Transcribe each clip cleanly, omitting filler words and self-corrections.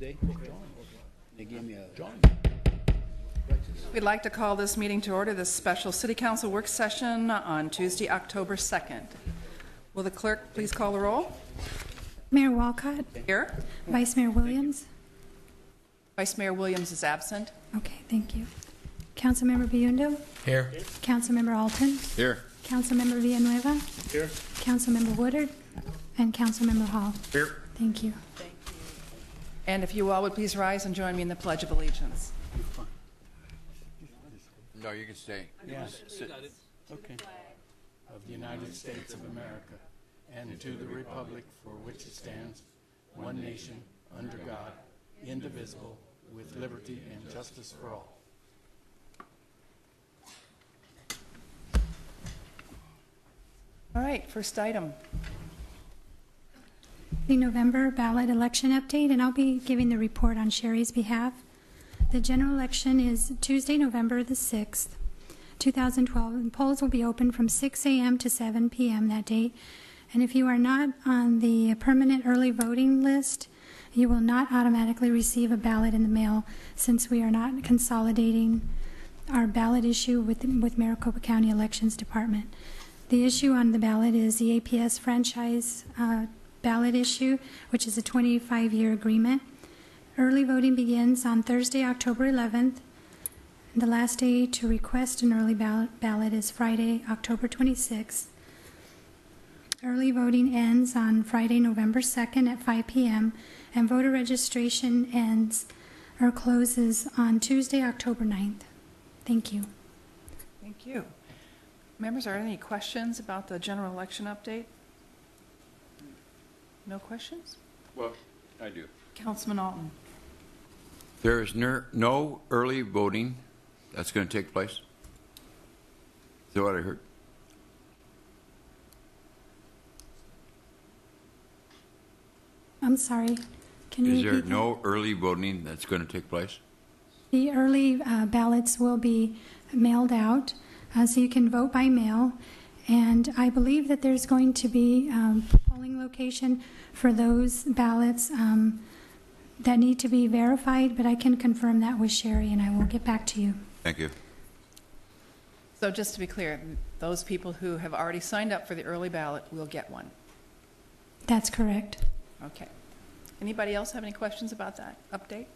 Tuesday. They gave me a We'd like to call this meeting to order, this special City Council work session on Tuesday, October 2nd. Will the clerk please call the roll? Mayor Walcott. Here. Vice Mayor Williams. Vice Mayor Williams is absent. Okay, thank you. Councilmember Biondo. Here. Councilmember Alton. Here. Councilmember Villanueva. Here. Councilmember Woodard. And Councilmember Hall. Here. Thank you. And if you all would please rise and join me in the Pledge of Allegiance. No, you can stay. Yes. Sit. Okay. Of the United States of America and to the republic for which it stands, one nation, under God, indivisible, with liberty and justice for all. All right, first item. The November ballot election update, and I'll be giving the report on Sherry's behalf. The general election is Tuesday, November the 6th, 2012, and polls will be open from 6 a.m. to 7 p.m. that date. And if you are not on the permanent early voting list, you will not automatically receive a ballot in the mail, since we are not consolidating our ballot issue with Maricopa County Elections Department. The issue on the ballot is the APS franchise ballot issue, which is a 25-year agreement. Early voting begins on Thursday, October 11th. The last day to request an early ballot is Friday, October 26th. Early voting ends on Friday, November 2nd at 5 p.m. and voter registration ends or closes on Tuesday, October 9th. Thank you. Thank you. Members, are there any questions about the general election update? No questions? Well, I do. Councilman Alton. There is no early voting that's going to take place. Is that what I heard? I'm sorry. Can you Is there repeat that? no early voting that's going to take place? The early ballots will be mailed out, so you can vote by mail. And I believe that there's going to be polling location for those ballots that need to be verified, but I can confirm that with Sherry, and I will get back to you. Thank you. So just to be clear, those people who have already signed up for the early ballot will get one. That's correct. Okay. Anybody else have any questions about that update?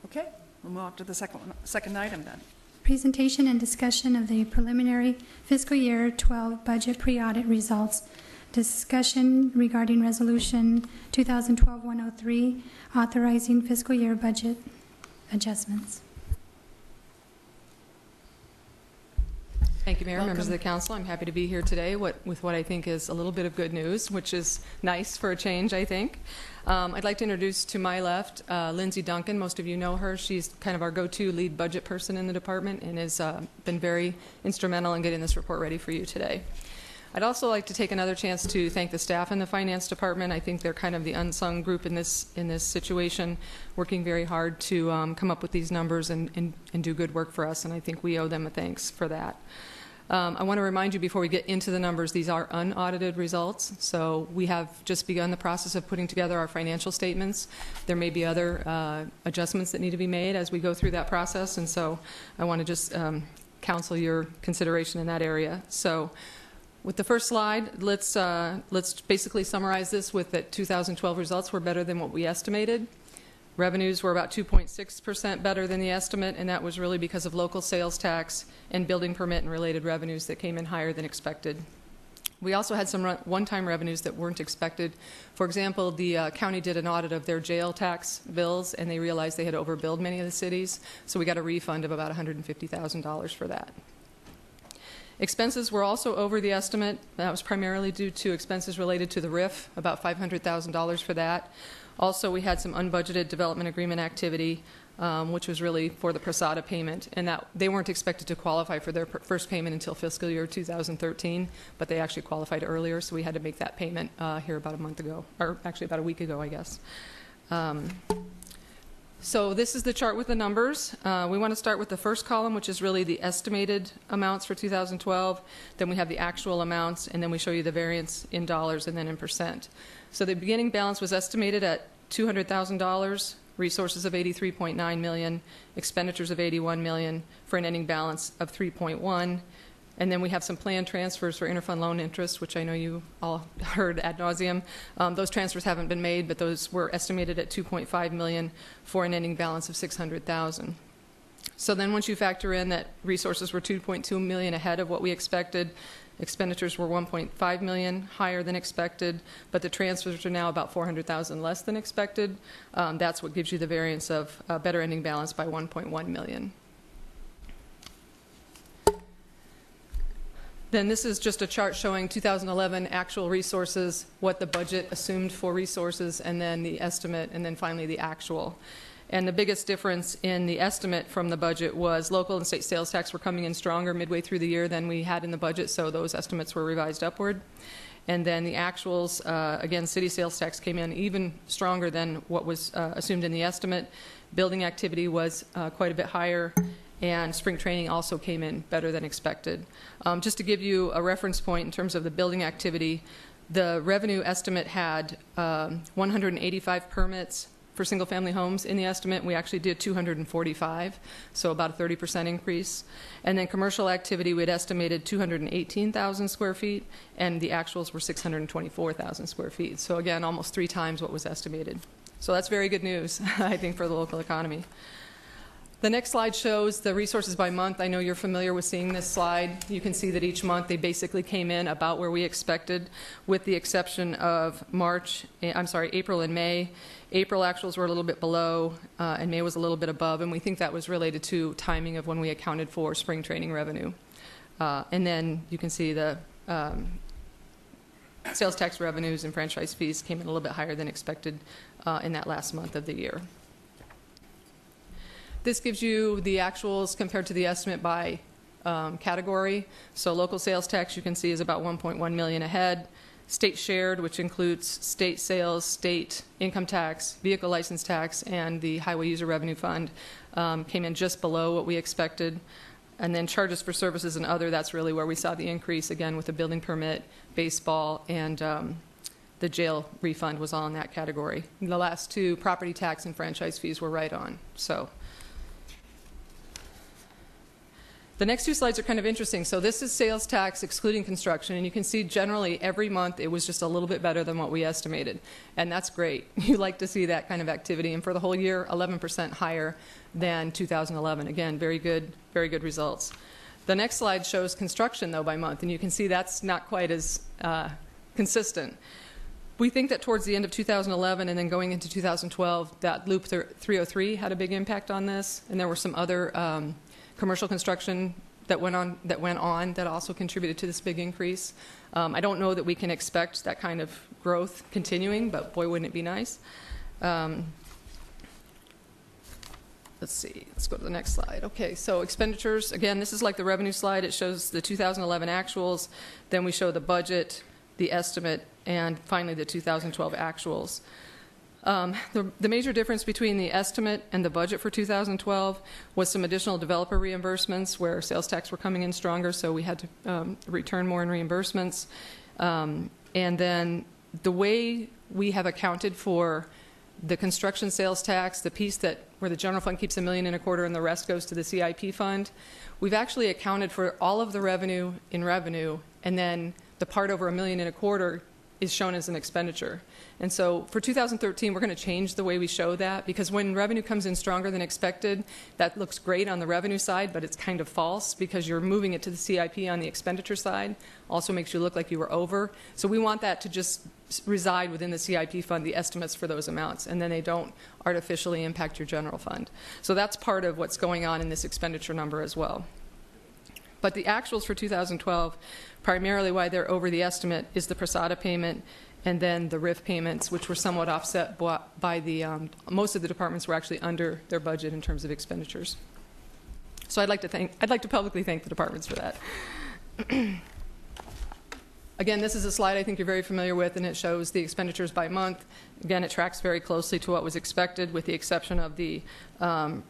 Okay, we'll move on to the second item then. Presentation and discussion of the preliminary fiscal year 12 budget pre-audit results. Discussion regarding resolution 2012-103 authorizing fiscal year budget adjustments. Thank you, Mayor. Welcome. Members of the council, I'm happy to be here today with what I think is a little bit of good news, which is nice for a change, I think. I'd like to introduce to my left Lindsay Duncan. Most of you know her. She's kind of our go-to lead budget person in the department and has been very instrumental in getting this report ready for you today. I'd also like to take another chance to thank the staff in the finance department. I think they're kind of the unsung group in this situation, working very hard to come up with these numbers and do good work for us, and I think we owe them a thanks for that. I want to remind you before we get into the numbers, these are unaudited results, so we have just begun the process of putting together our financial statements. There may be other adjustments that need to be made as we go through that process, and so I want to just counsel your consideration in that area. So with the first slide, let's basically summarize this with that 2012 results were better than what we estimated. Revenues were about 2.6% better than the estimate, and that was really because of local sales tax and building permit and related revenues that came in higher than expected. We also had some one-time revenues that weren't expected. For example, the county did an audit of their jail tax bills, and they realized they had overbilled many of the cities, so we got a refund of about $150,000 for that. Expenses were also over the estimate. That was primarily due to expenses related to the RIF, about $500,000 for that. Also, we had some unbudgeted development agreement activity, which was really for the Prasada payment, and that they weren't expected to qualify for their first payment until fiscal year 2013, but they actually qualified earlier, so we had to make that payment here about a month ago, or actually about a week ago, I guess. So this is the chart with the numbers. We want to start with the first column, which is really the estimated amounts for 2012. Then we have the actual amounts, and then we show you the variance in dollars and then in percent. So the beginning balance was estimated at $200,000, resources of $83.9 million, expenditures of $81 million, for an ending balance of $3.1 million. And then we have some planned transfers for interfund loan interest, which I know you all heard ad nauseum. Those transfers haven't been made, but those were estimated at $2.5 million for an ending balance of $600,000. So then once you factor in that resources were $2.2 million ahead of what we expected, expenditures were $1.5 million higher than expected, but the transfers are now about $400,000 less than expected. That's what gives you the variance of a better ending balance by $1.1 million. Then this is just a chart showing 2011 actual resources, what the budget assumed for resources, and then the estimate, and then finally the actual. And the biggest difference in the estimate from the budget was local and state sales tax were coming in stronger midway through the year than we had in the budget, so those estimates were revised upward. And then the actuals, again, city sales tax came in even stronger than what was assumed in the estimate. Building activity was quite a bit higher, and spring training also came in better than expected. Just to give you a reference point in terms of the building activity, the revenue estimate had 185 permits for single-family homes in the estimate. We actually did 245, so about a 30% increase. And then commercial activity, we had estimated 218,000 square feet, and the actuals were 624,000 square feet. So again, almost 3 times what was estimated. So that's very good news, I think, for the local economy. The next slide shows the resources by month. I know you're familiar with seeing this slide. You can see that each month they basically came in about where we expected, with the exception of April and May. April actuals were a little bit below, and May was a little bit above, and we think that was related to timing of when we accounted for spring training revenue. And then you can see the sales tax revenues and franchise fees came in a little bit higher than expected in that last month of the year. This gives you the actuals compared to the estimate by category. So local sales tax, you can see, is about $1.1 million ahead. State shared, which includes state sales, state income tax, vehicle license tax, and the highway user revenue fund, came in just below what we expected. And then charges for services and other, that's really where we saw the increase, again, with the building permit, baseball, and the jail refund was all in that category. And the last 2, property tax and franchise fees, were right on. So the next 2 slides are kind of interesting. So this is sales tax excluding construction, and you can see generally every month it was just a little bit better than what we estimated, and that's great. You like to see that kind of activity, and for the whole year, 11% higher than 2011. Again, very good results. The next slide shows construction, though, by month, and you can see that's not quite as consistent. We think that towards the end of 2011 and then going into 2012, that Loop 303 had a big impact on this, and there were some other commercial construction that went on that also contributed to this big increase. I don't know that we can expect that kind of growth continuing, but boy, wouldn't it be nice. Let's see, let's go to the next slide. Okay, so expenditures, again, this is like the revenue slide. It shows the 2011 actuals, then we show the budget, the estimate, and finally the 2012 actuals. The major difference between the estimate and the budget for 2012 was some additional developer reimbursements where sales tax were coming in stronger, so we had to return more in reimbursements. And then the way we have accounted for the construction sales tax, the piece where the general fund keeps $1.25 million and the rest goes to the CIP fund, we've actually accounted for all of the revenue in revenue, and then the part over $1.25 million is shown as an expenditure. And so for 2013, we're going to change the way we show that, because when revenue comes in stronger than expected, that looks great on the revenue side, but it's kind of false because you're moving it to the CIP on the expenditure side. Also makes you look like you were over. So we want that to just reside within the CIP fund, the estimates for those amounts, and then they don't artificially impact your general fund. So that's part of what's going on in this expenditure number as well. But the actuals for 2012, primarily why they're over the estimate, is the Prasada payment and then the RIF payments, which were somewhat offset by the, most of the departments were actually under their budget in terms of expenditures. So I'd like to publicly thank the departments for that. Again, this is a slide I think you're very familiar with, and it shows the expenditures by month. Again, it tracks very closely to what was expected, with the exception of the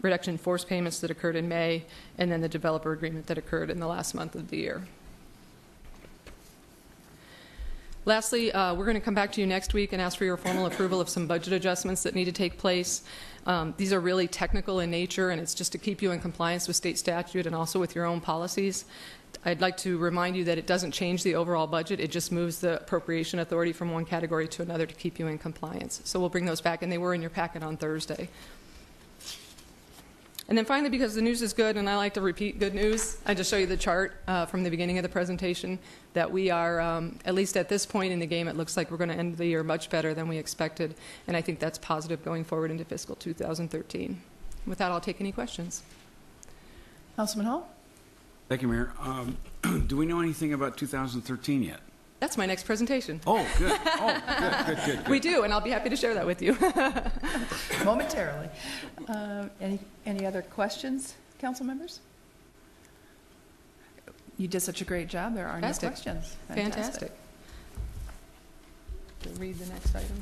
reduction in force payments that occurred in May, and then the developer agreement that occurred in the last month of the year. Lastly, we're going to come back to you next week and ask for your formal approval of some budget adjustments that need to take place. These are really technical in nature, and it's just to keep you in compliance with state statute and also with your own policies. I'd like to remind you that it doesn't change the overall budget. It just moves the appropriation authority from one category to another to keep you in compliance. So we'll bring those back, and they were in your packet on Thursday. And then finally, because the news is good, and I like to repeat good news, I just show you the chart from the beginning of the presentation that we are, at least at this point in the game, it looks like we're going to end the year much better than we expected. And I think that's positive going forward into fiscal 2013. With that, I'll take any questions. Councilman Hall? Thank you, Mayor. Do we know anything about 2013 yet? That's my next presentation. Oh, good. Oh, good. We do, and I'll be happy to share that with you. Momentarily. Any other questions, council members? You did such a great job. There are no questions. Fantastic. Read the next item.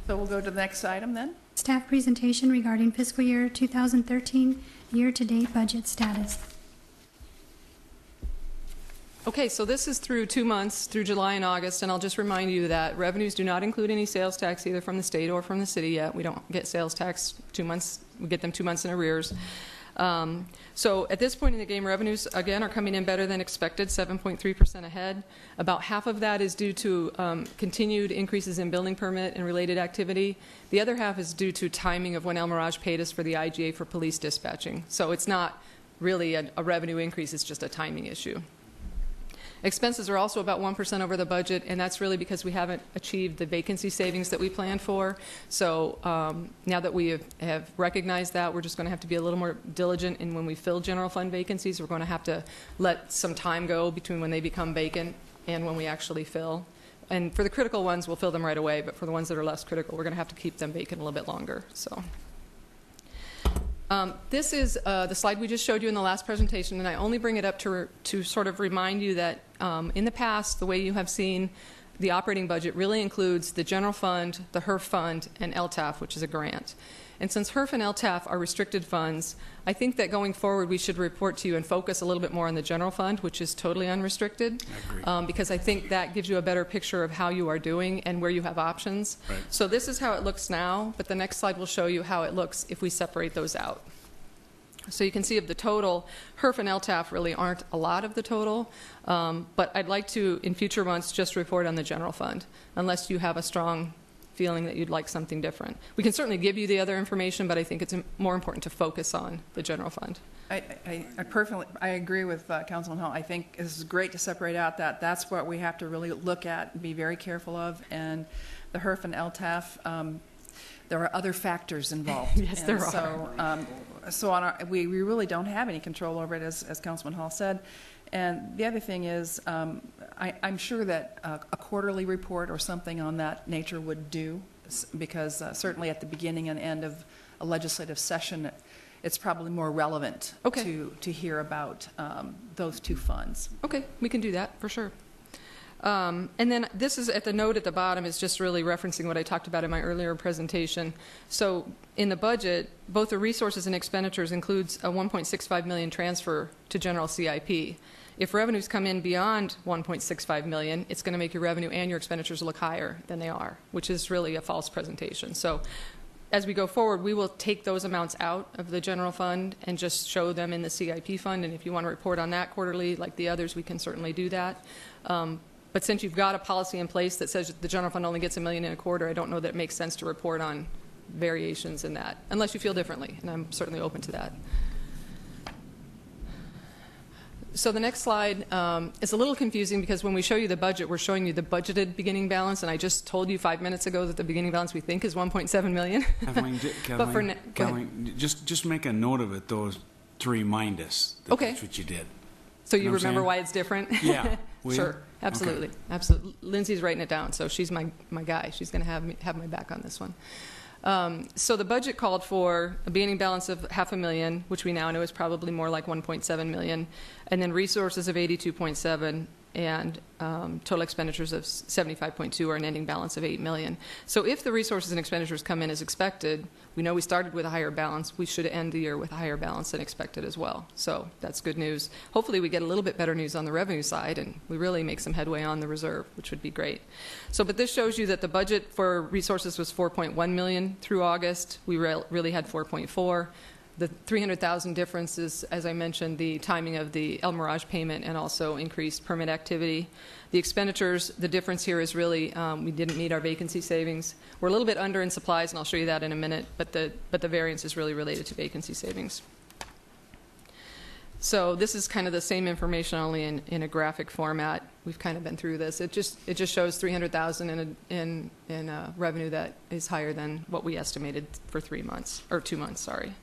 So we'll go to the next item then. Staff presentation regarding fiscal year 2013 year-to-date budget status. Okay, so this is through 2 months, through July and August, and I'll just remind you that revenues do not include any sales tax either from the state or from the city yet. We don't get sales tax 2 months, we get them 2 months in arrears. So at this point in the game, revenues, again, are coming in better than expected, 7.3% ahead. About half of that is due to continued increases in building permit and related activity. The other half is due to timing of when El Mirage paid us for the IGA for police dispatching. So it's not really a revenue increase, it's just a timing issue. Expenses are also about 1% over the budget, and that's really because we haven't achieved the vacancy savings that we planned for. So now that we have recognized that, we're just going to have to be a little more diligent in when we fill general fund vacancies. We're going to have to let some time go between when they become vacant and when we actually fill. And for the critical ones, we'll fill them right away, but for the ones that are less critical, we're going to have to keep them vacant a little bit longer. So. This is the slide we just showed you in the last presentation, and I only bring it up to sort of remind you that in the past, the way you have seen the operating budget really includes the general fund, the HERF fund, and LTAF, which is a grant. And since HERF and LTAF are restricted funds, I think that going forward we should report to you and focus a little bit more on the general fund, which is totally unrestricted. I agree. Because I think that gives you a better picture of how you are doing and where you have options. Right. So this is how it looks now, but the next slide will show you how it looks if we separate those out. So you can see of the total, HERF and LTAF really aren't a lot of the total, but I'd like to, in future months, just report on the general fund, unless you have a strong feeling that you'd like something different. We can certainly give you the other information, but I think it's more important to focus on the general fund. I agree with Councilman Hall. I think this is great to separate out that's what we have to really look at and be very careful of. And the HERF and LTAF, there are other factors involved. Yes, there are. So on we really don't have any control over it, as Councilman Hall said. And the other thing is, I'm sure that a quarterly report or something on that nature would do, because certainly at the beginning and end of a legislative session, it's probably more relevant to hear about those two funds. Okay, we can do that for sure. And then this is at the note at the bottom is just really referencing what I talked about in my earlier presentation. So in the budget, both the resources and expenditures includes a $1.65 million transfer to general CIP. If revenues come in beyond $1.65 million, it's going to make your revenue and your expenditures look higher than they are, which is really a false presentation. So as we go forward, we will take those amounts out of the general fund and just show them in the CIP fund. And if you want to report on that quarterly like the others, we can certainly do that. But since you've got a policy in place that says the general fund only gets $1 million in a quarter, I don't know that it makes sense to report on variations in that, unless you feel differently, and I'm certainly open to that. So the next slide is a little confusing because when we show you the budget, we're showing you the budgeted beginning balance, and I just told you 5 minutes ago that the beginning balance we think is $1.7 million. Kathleen, just make a note of it, though, to remind us that that's what you did. So you remember why it's different? Yeah. Sure. Absolutely. Okay. Absolutely. Lindsay's writing it down, so she's my guy. She's going to have my back on this one. So the budget called for a beginning balance of $500,000, which we now know is probably more like $1.7 million, and then resources of $82.7, and total expenditures of 75.2 or an ending balance of 8 million. So if the resources and expenditures come in as expected, we know we started with a higher balance. We should end the year with a higher balance than expected as well. So that's good news. Hopefully we get a little bit better news on the revenue side and we really make some headway on the reserve, which would be great. So, but this shows you that the budget for resources was 4.1 million through August. We really had 4.4. The 300,000 difference is, as I mentioned, the timing of the El Mirage payment and also increased permit activity. The expenditures, the difference here is really we didn't meet our vacancy savings. We're a little bit under in supplies, and I'll show you that in a minute, but the variance is really related to vacancy savings. So this is kind of the same information, only in a graphic format. We've kind of been through this. It just shows 300,000 in revenue that is higher than what we estimated for 3 months, or 2 months, sorry.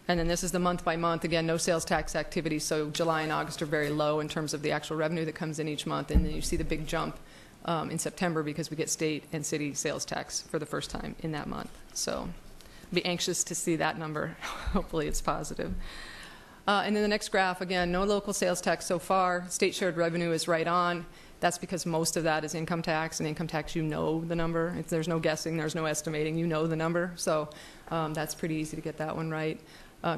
And then this is the month by month. Again, no sales tax activity, so July and August are very low in terms of the actual revenue that comes in each month. And then you see the big jump in September because we get state and city sales tax for the first time in that month. So I'd be anxious to see that number. Hopefully it's positive. And then the next graph, again, no local sales tax so far. State shared revenue is right on. That's because most of that is income tax, and income tax, you know the number. If there's no guessing, there's no estimating, you know the number. So that's pretty easy to get that one right.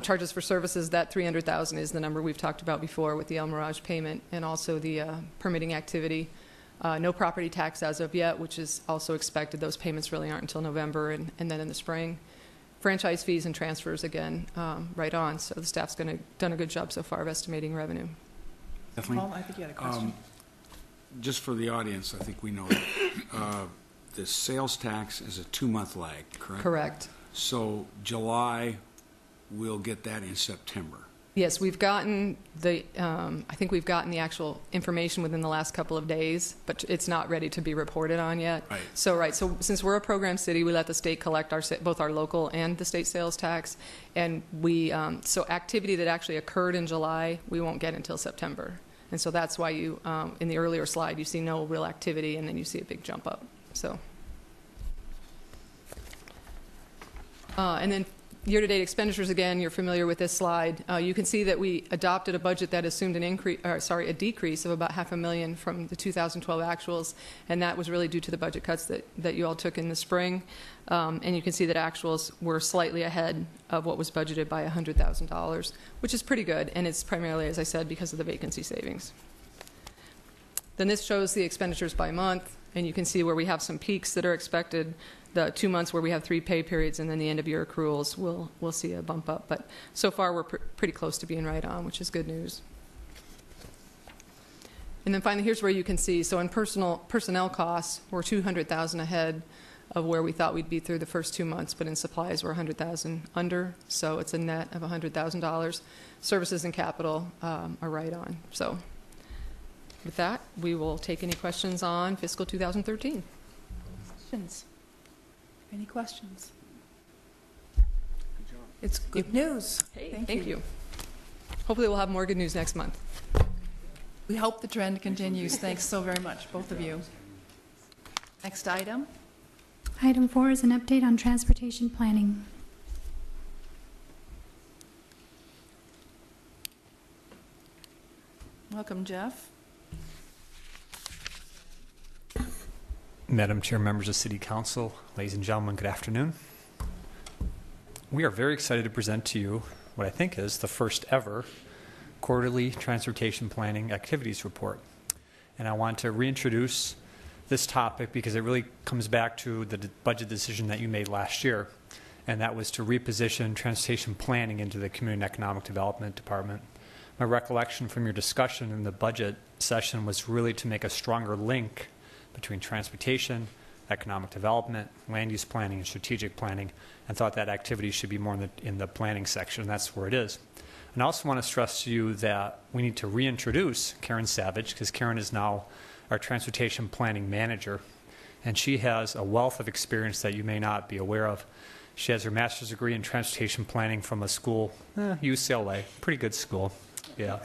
Charges for services, that 300,000 is the number we've talked about before with the El Mirage payment and also the permitting activity. No property tax as of yet, which is also expected. Those payments really aren't until November and then in the spring. Franchise fees and transfers, again, right on. So the staff's done a good job so far of estimating revenue. Kathleen? Paul, I think you had a question. Just for the audience, I think we know that the sales tax is a 2-month lag, correct? Correct. So July, we'll get that in September. Yes, we've gotten the, I think we've gotten the actual information within the last couple of days, but it's not ready to be reported on yet. Right. So since we're a program city, we let the state collect both our local and the state sales tax, and so activity that actually occurred in July, we won't get until September. And so that's why you, in the earlier slide, you see no real activity, and then you see a big jump up. So, and then year-to-date expenditures, again, you're familiar with this slide. You can see that we adopted a budget that assumed a decrease of about $500,000 from the 2012 actuals, and that was really due to the budget cuts that you all took in the spring. And you can see that actuals were slightly ahead of what was budgeted by $100,000, which is pretty good, and it's primarily, as I said, because of the vacancy savings. Then this shows the expenditures by month, and you can see where we have some peaks that are expected. The 2 months where we have 3 pay periods and then the end of year accruals, we'll see a bump up. But so far we're pretty close to being right on, which is good news. And then finally, here's where you can see, so in personnel costs, we're 200,000 ahead of where we thought we'd be through the first 2 months, but in supplies we're 100,000 under, so it's a net of $100,000. Services and capital are right on. So with that, we will take any questions on fiscal 2013. Questions? Any questions? It's good news. Hey, thank you. Hopefully we'll have more good news next month. We hope the trend continues. Thanks so very much, both of you. Next item. Item 4 is an update on transportation planning. Welcome, Jeff. Madam Chair, members of City Council, ladies and gentlemen, good afternoon. We are very excited to present to you what I think is the first ever quarterly transportation planning activities report. And I want to reintroduce this topic because it really comes back to the budget decision that you made last year, and that was to reposition transportation planning into the Community and Economic Development Department. My recollection from your discussion in the budget session was really to make a stronger link between transportation, economic development, land use planning, and strategic planning, and thought that activity should be more in the planning section, and that's where it is. And I also want to stress to you that we need to reintroduce Karen Savage, because Karen is now our transportation planning manager, and she has a wealth of experience that you may not be aware of. She has her master's degree in transportation planning from a school, UCLA, pretty good school, yeah.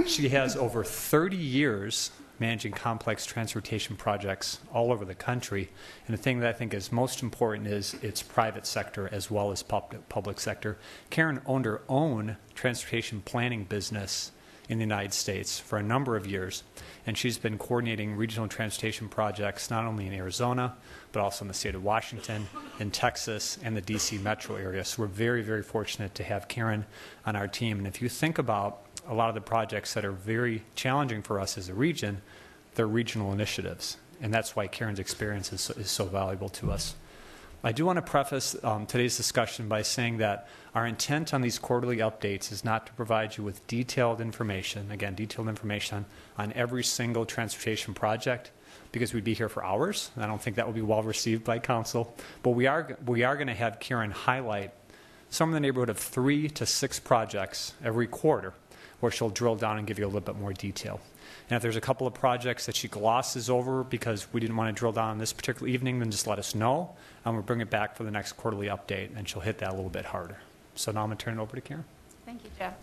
She has over 30 years managing complex transportation projects all over the country. And the thing that I think is most important is it's private sector as well as public sector. Karen owned her own transportation planning business in the United States for a number of years, and she's been coordinating regional transportation projects not only in Arizona, but also in the state of Washington, in Texas, and the D.C. metro area. So we're very, very fortunate to have Karen on our team. And if you think about a lot of the projects that are very challenging for us as a region, they're regional initiatives, and that's why Karen's experience is so valuable to us. I do want to preface today's discussion by saying that our intent on these quarterly updates is not to provide you with detailed information, again, detailed information on every single transportation project, because we'd be here for hours, and I don't think that would be well received by council. But we are going to have Karen highlight some in the neighborhood of 3 to 6 projects every quarter, where she'll drill down and give you a little bit more detail. And if there's a couple of projects that she glosses over because we didn't want to drill down on this particular evening, then just let us know, and we'll bring it back for the next quarterly update, and she'll hit that a little bit harder. So now I'm going to turn it over to Karen. Thank you, Jeff.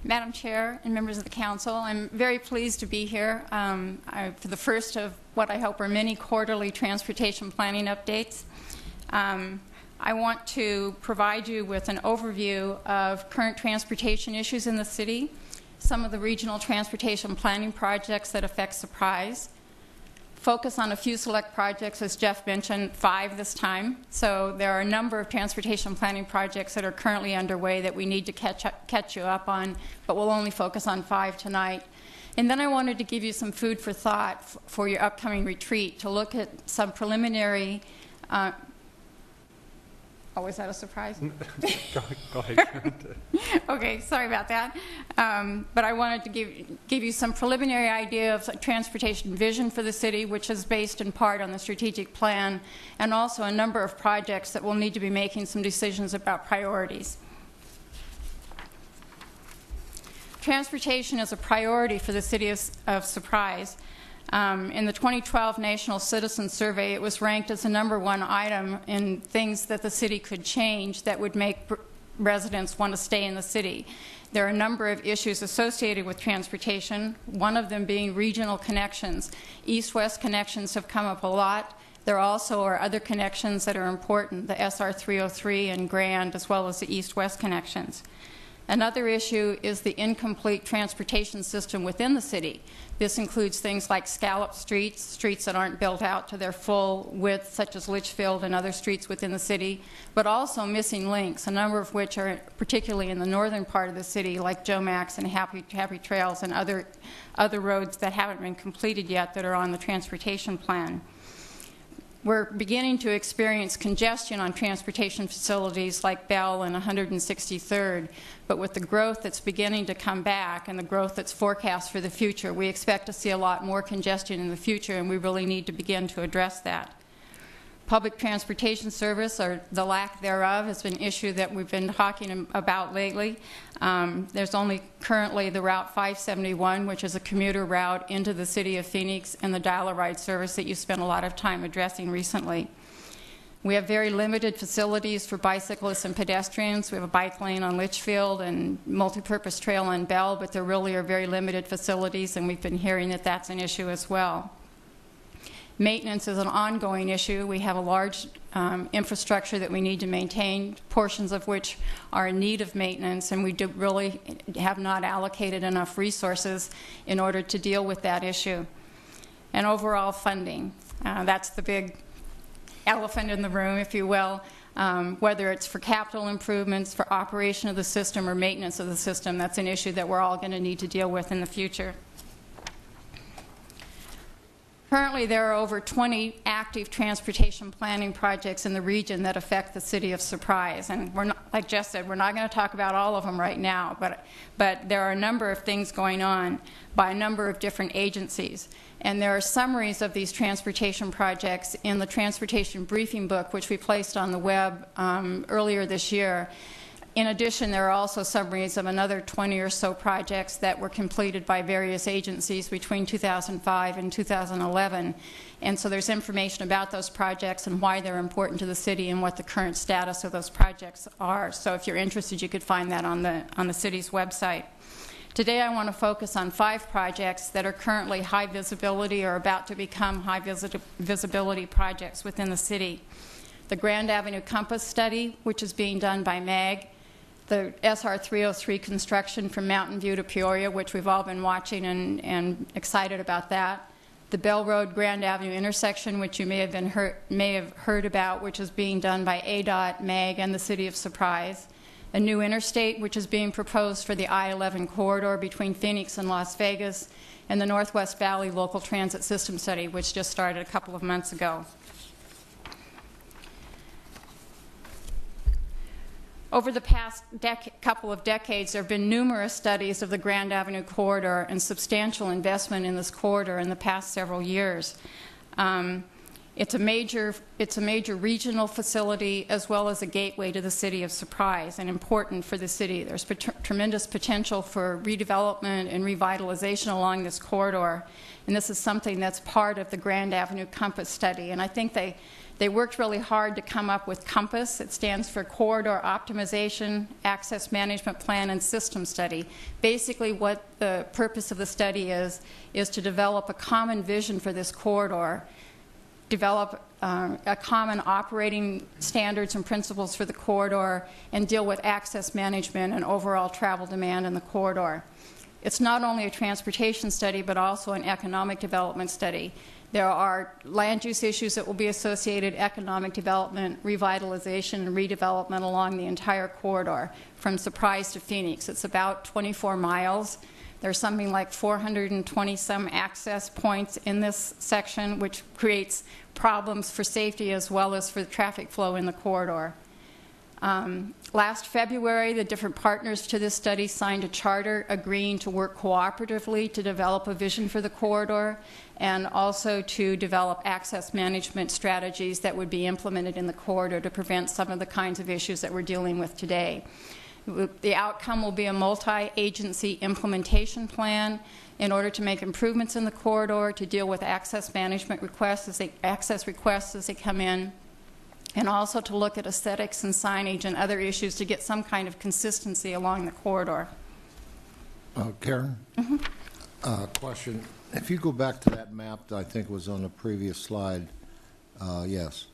Madam Chair and members of the council, I'm very pleased to be here for the first of what I hope are many quarterly transportation planning updates. I want to provide you with an overview of current transportation issues in the city, some of the regional transportation planning projects that affect Surprise, focus on a few select projects, as Jeff mentioned, 5 this time. So there are a number of transportation planning projects that are currently underway that we need to catch you up on, but we'll only focus on 5 tonight. And then I wanted to give you some food for thought for your upcoming retreat, to look at some preliminary oh, was that a surprise? Go ahead. Okay, sorry about that. But I wanted to give you some preliminary idea of transportation vision for the city, which is based in part on the strategic plan, and also a number of projects that will need to be making some decisions about priorities. Transportation is a priority for the city of Surprise. In the 2012 National Citizen Survey, it was ranked as the #1 item in things that the city could change that would make residents want to stay in the city. There are a number of issues associated with transportation, one of them being regional connections. East-west connections have come up a lot. There also are other connections that are important, the SR 303 and Grand, as well as the east-west connections. Another issue is the incomplete transportation system within the city. This includes things like scallop streets, streets that aren't built out to their full width, such as Litchfield and other streets within the city, but also missing links, a number of which are particularly in the northern part of the city, like Joe Max and Happy Trails and other roads that haven't been completed yet that are on the transportation plan. We're beginning to experience congestion on transportation facilities like Bell and 163rd, but with the growth that's beginning to come back and the growth that's forecast for the future, we expect to see a lot more congestion in the future, and we really need to begin to address that. Public transportation service, or the lack thereof, has been an issue that we've been talking about lately. There's only currently the Route 571, which is a commuter route into the city of Phoenix, and the dial-a-ride service that you spent a lot of time addressing recently. We have very limited facilities for bicyclists and pedestrians. We have a bike lane on Litchfield and multipurpose trail on Bell, but there really are very limited facilities, and we've been hearing that that's an issue as well. Maintenance is an ongoing issue. We have a large infrastructure that we need to maintain, portions of which are in need of maintenance, and we really have not allocated enough resources in order to deal with that issue. And overall funding, that's the big elephant in the room, if you will, whether it's for capital improvements, for operation of the system, or maintenance of the system. That's an issue that we're all going to need to deal with in the future. Currently, there are over 20 active transportation planning projects in the region that affect the city of Surprise. And we're not, like Jeff said, we're not going to talk about all of them right now, but there are a number of things going on by a number of different agencies. And there are summaries of these transportation projects in the transportation briefing book, which we placed on the web earlier this year. In addition, there are also summaries of another 20 or so projects that were completed by various agencies between 2005 and 2011. And so there's information about those projects and why they're important to the city and what the current status of those projects are. So if you're interested, you could find that on the city's website. Today I want to focus on 5 projects that are currently high visibility or about to become high visibility projects within the city. The Grand Avenue Compass Study, which is being done by MAG, the SR 303 construction from Mountain View to Peoria, which we've all been watching and excited about that. The Bell Road Grand Avenue intersection, which you may have heard about, which is being done by ADOT, MAG, and the City of Surprise. A new interstate, which is being proposed for the I-11 corridor between Phoenix and Las Vegas, and the Northwest Valley Local Transit System Study, which just started a couple of months ago. Over the past couple of decades, there have been numerous studies of the Grand Avenue corridor and substantial investment in this corridor in the past several years. It's a major regional facility as well as a gateway to the City of Surprise and important for the city. There's tremendous potential for redevelopment and revitalization along this corridor, and this is something that's part of the Grand Avenue Compass study. And I think they worked really hard to come up with COMPASS. It stands for Corridor Optimization, Access Management Plan, and System Study. Basically what the purpose of the study is to develop a common vision for this corridor, develop a common operating standards and principles for the corridor, and deal with access management and overall travel demand in the corridor. It's not only a transportation study, but also an economic development study. There are land use issues that will be associated, economic development, revitalization, and redevelopment along the entire corridor from Surprise to Phoenix. It's about 24 miles. There's something like 420-some access points in this section, which creates problems for safety as well as for the traffic flow in the corridor. Last February, the different partners to this study signed a charter agreeing to work cooperatively to develop a vision for the corridor and also to develop access management strategies that would be implemented in the corridor to prevent some of the kinds of issues that we're dealing with today. The outcome will be a multi-agency implementation plan in order to make improvements in the corridor, to deal with access management requests as they come in, and also to look at aesthetics and signage and other issues to get some kind of consistency along the corridor. Karen, question. If you go back to that map that I think was on the previous slide, yes,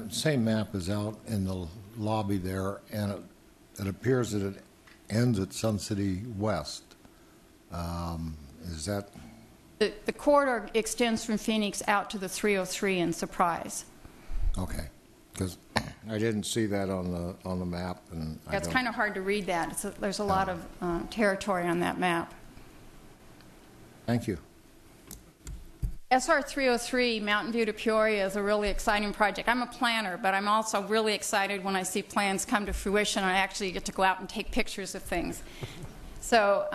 same map is out in the lobby there, and it appears that it ends at Sun City West. Is that? The corridor extends from Phoenix out to the 303 in Surprise. Okay, because I didn't see that on the map, and it's kind of hard to read that. There's a lot of territory on that map. Thank you. SR 303, Mountain View to Peoria, is a really exciting project. I'm a planner, but I'm also really excited when I see plans come to fruition and I actually get to go out and take pictures of things. So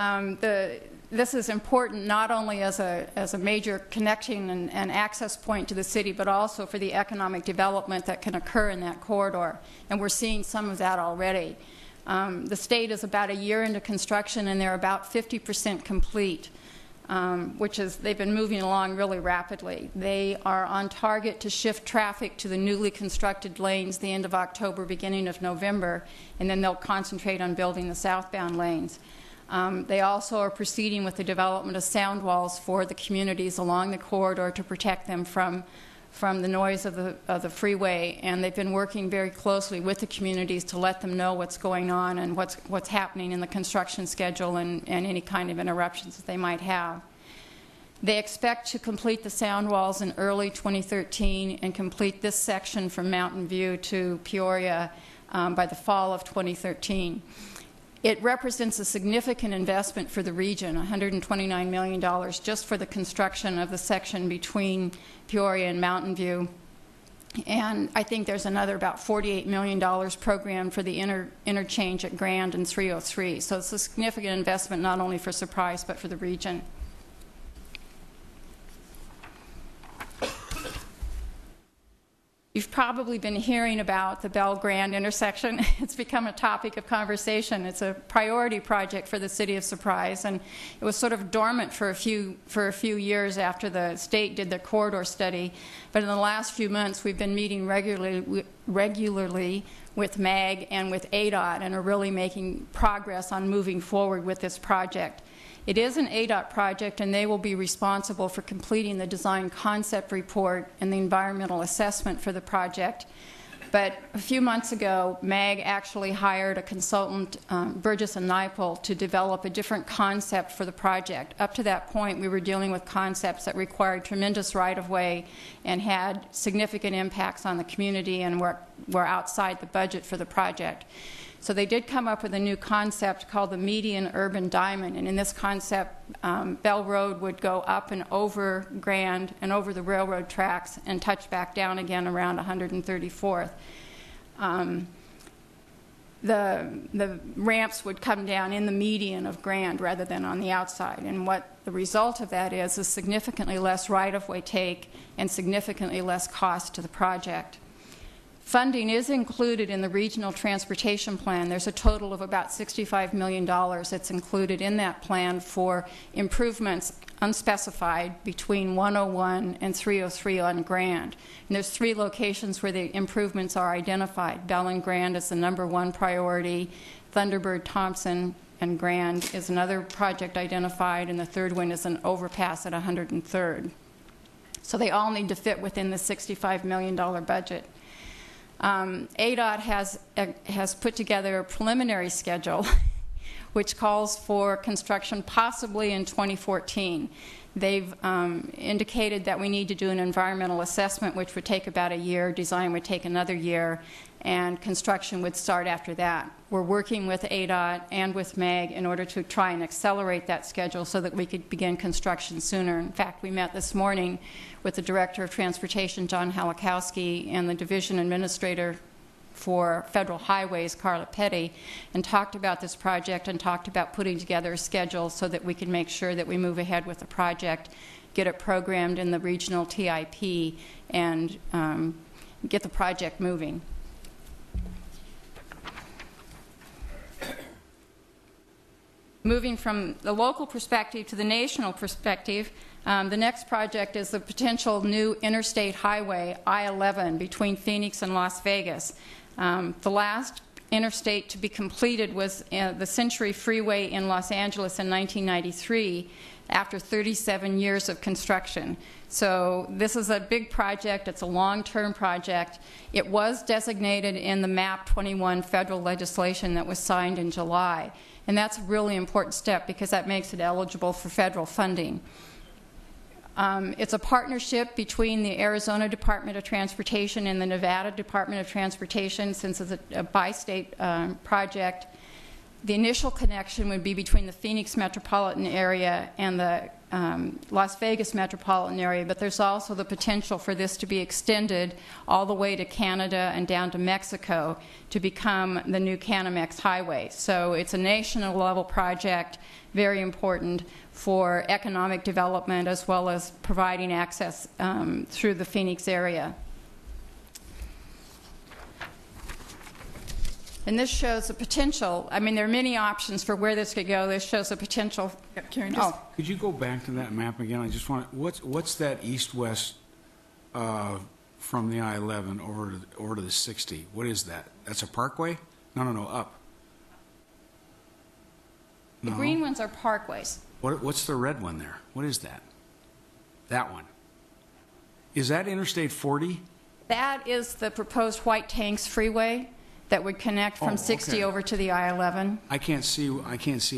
this is important not only as a major connection and access point to the city, but also for the economic development that can occur in that corridor. And we're seeing some of that already. The state is about a year into construction, and they're about 50% complete. Which is, they've been moving along really rapidly. They are on target to shift traffic to the newly constructed lanes the end of October, beginning of November, and then they'll concentrate on building the southbound lanes. They also are proceeding with the development of sound walls for the communities along the corridor to protect them from the noise of the freeway, and they've been working very closely with the communities to let them know what's going on and what's happening in the construction schedule and any kind of interruptions that they might have. They expect to complete the sound walls in early 2013 and complete this section from Mountain View to Peoria by the fall of 2013. It represents a significant investment for the region, $129 million just for the construction of the section between Peoria and Mountain View. And I think there's another about $48 million programmed for the interchange at Grand and 303. So it's a significant investment not only for Surprise but for the region. You've probably been hearing about the Bell Grand intersection. It's become a topic of conversation. It's a priority project for the City of Surprise, and it was sort of dormant for a few years after the state did their corridor study. But in the last few months, we've been meeting regularly with MAG and with ADOT, and are really making progress on moving forward with this project. It is an ADOT project, and they will be responsible for completing the design concept report and the environmental assessment for the project. But a few months ago, MAG actually hired a consultant, Burgess and Naipaul, to develop a different concept for the project. Up to that point, we were dealing with concepts that required tremendous right-of-way and had significant impacts on the community and were outside the budget for the project. So they did come up with a new concept called the median urban diamond, and in this concept, Bell Road would go up and over Grand and over the railroad tracks and touch back down again around 134th. The ramps would come down in the median of Grand rather than on the outside, and what the result of that is significantly less right-of-way take and significantly less cost to the project. Funding is included in the regional transportation plan. There's a total of about $65 million that's included in that plan for improvements unspecified between 101 and 303 on Grand. And there's 3 locations where the improvements are identified. Bell and Grand is the #1 priority. Thunderbird, Thompson, and Grand is another project identified, and the third one is an overpass at 103rd. So they all need to fit within the $65 million budget. ADOT has put together a preliminary schedule which calls for construction possibly in 2014. They've indicated that we need to do an environmental assessment, which would take about a year, design would take another year, and construction would start after that. We're working with ADOT and with MAG in order to try and accelerate that schedule so that we could begin construction sooner. In fact, we met this morning with the Director of Transportation, John Halikowski, and the Division Administrator for Federal Highways, Carla Petty, and talked about this project and talked about putting together a schedule so that we can make sure that we move ahead with the project, get it programmed in the regional TIP, and get the project moving. Moving from the local perspective to the national perspective, the next project is the potential new interstate highway, I-11, between Phoenix and Las Vegas. The last interstate to be completed was the Century Freeway in Los Angeles in 1993 after 37 years of construction. So this is a big project. It's a long-term project. It was designated in the MAP 21 federal legislation that was signed in July. And that's a really important step because that makes it eligible for federal funding. It's a partnership between the Arizona Department of Transportation and the Nevada Department of Transportation. Since it's a bi-state project, the initial connection would be between the Phoenix metropolitan area and the Las Vegas metropolitan area, but there's also the potential for this to be extended all the way to Canada and down to Mexico to become the new Canamex highway. So it's a national level project, very important for economic development as well as providing access through the Phoenix area. And this shows the potential. I mean, there are many options for where this could go. This shows the potential. Karen, Could you go back to that map again? I just want, what's that east-west from the I-11 over to the 60? What is that? That's a parkway? No, up. The green ones are parkways. What's the red one there? What is that? That one. Is that Interstate 40? That is the proposed White Tanks Freeway that would connect from 60 over to the I-11. I can't see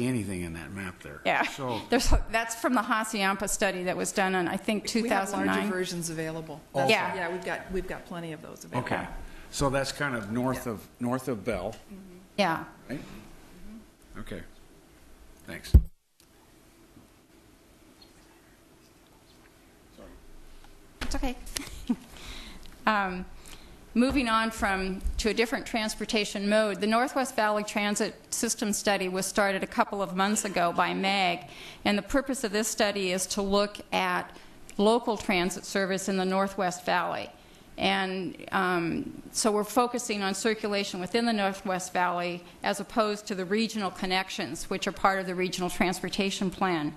anything in that map there. Yeah, so, that's from the Hacienda study that was done in, I think, 2009. We have larger versions available. Also. Yeah, we've got plenty of those available. Okay, so that's kind of north of Bell. Mm-hmm. Yeah. Right? Mm-hmm. Okay. Thanks. Sorry. It's okay. Moving on to a different transportation mode, the Northwest Valley Transit System Study was started a couple of months ago by MAG, and the purpose of this study is to look at local transit service in the Northwest Valley. And so we're focusing on circulation within the Northwest Valley as opposed to the regional connections, which are part of the Regional Transportation Plan.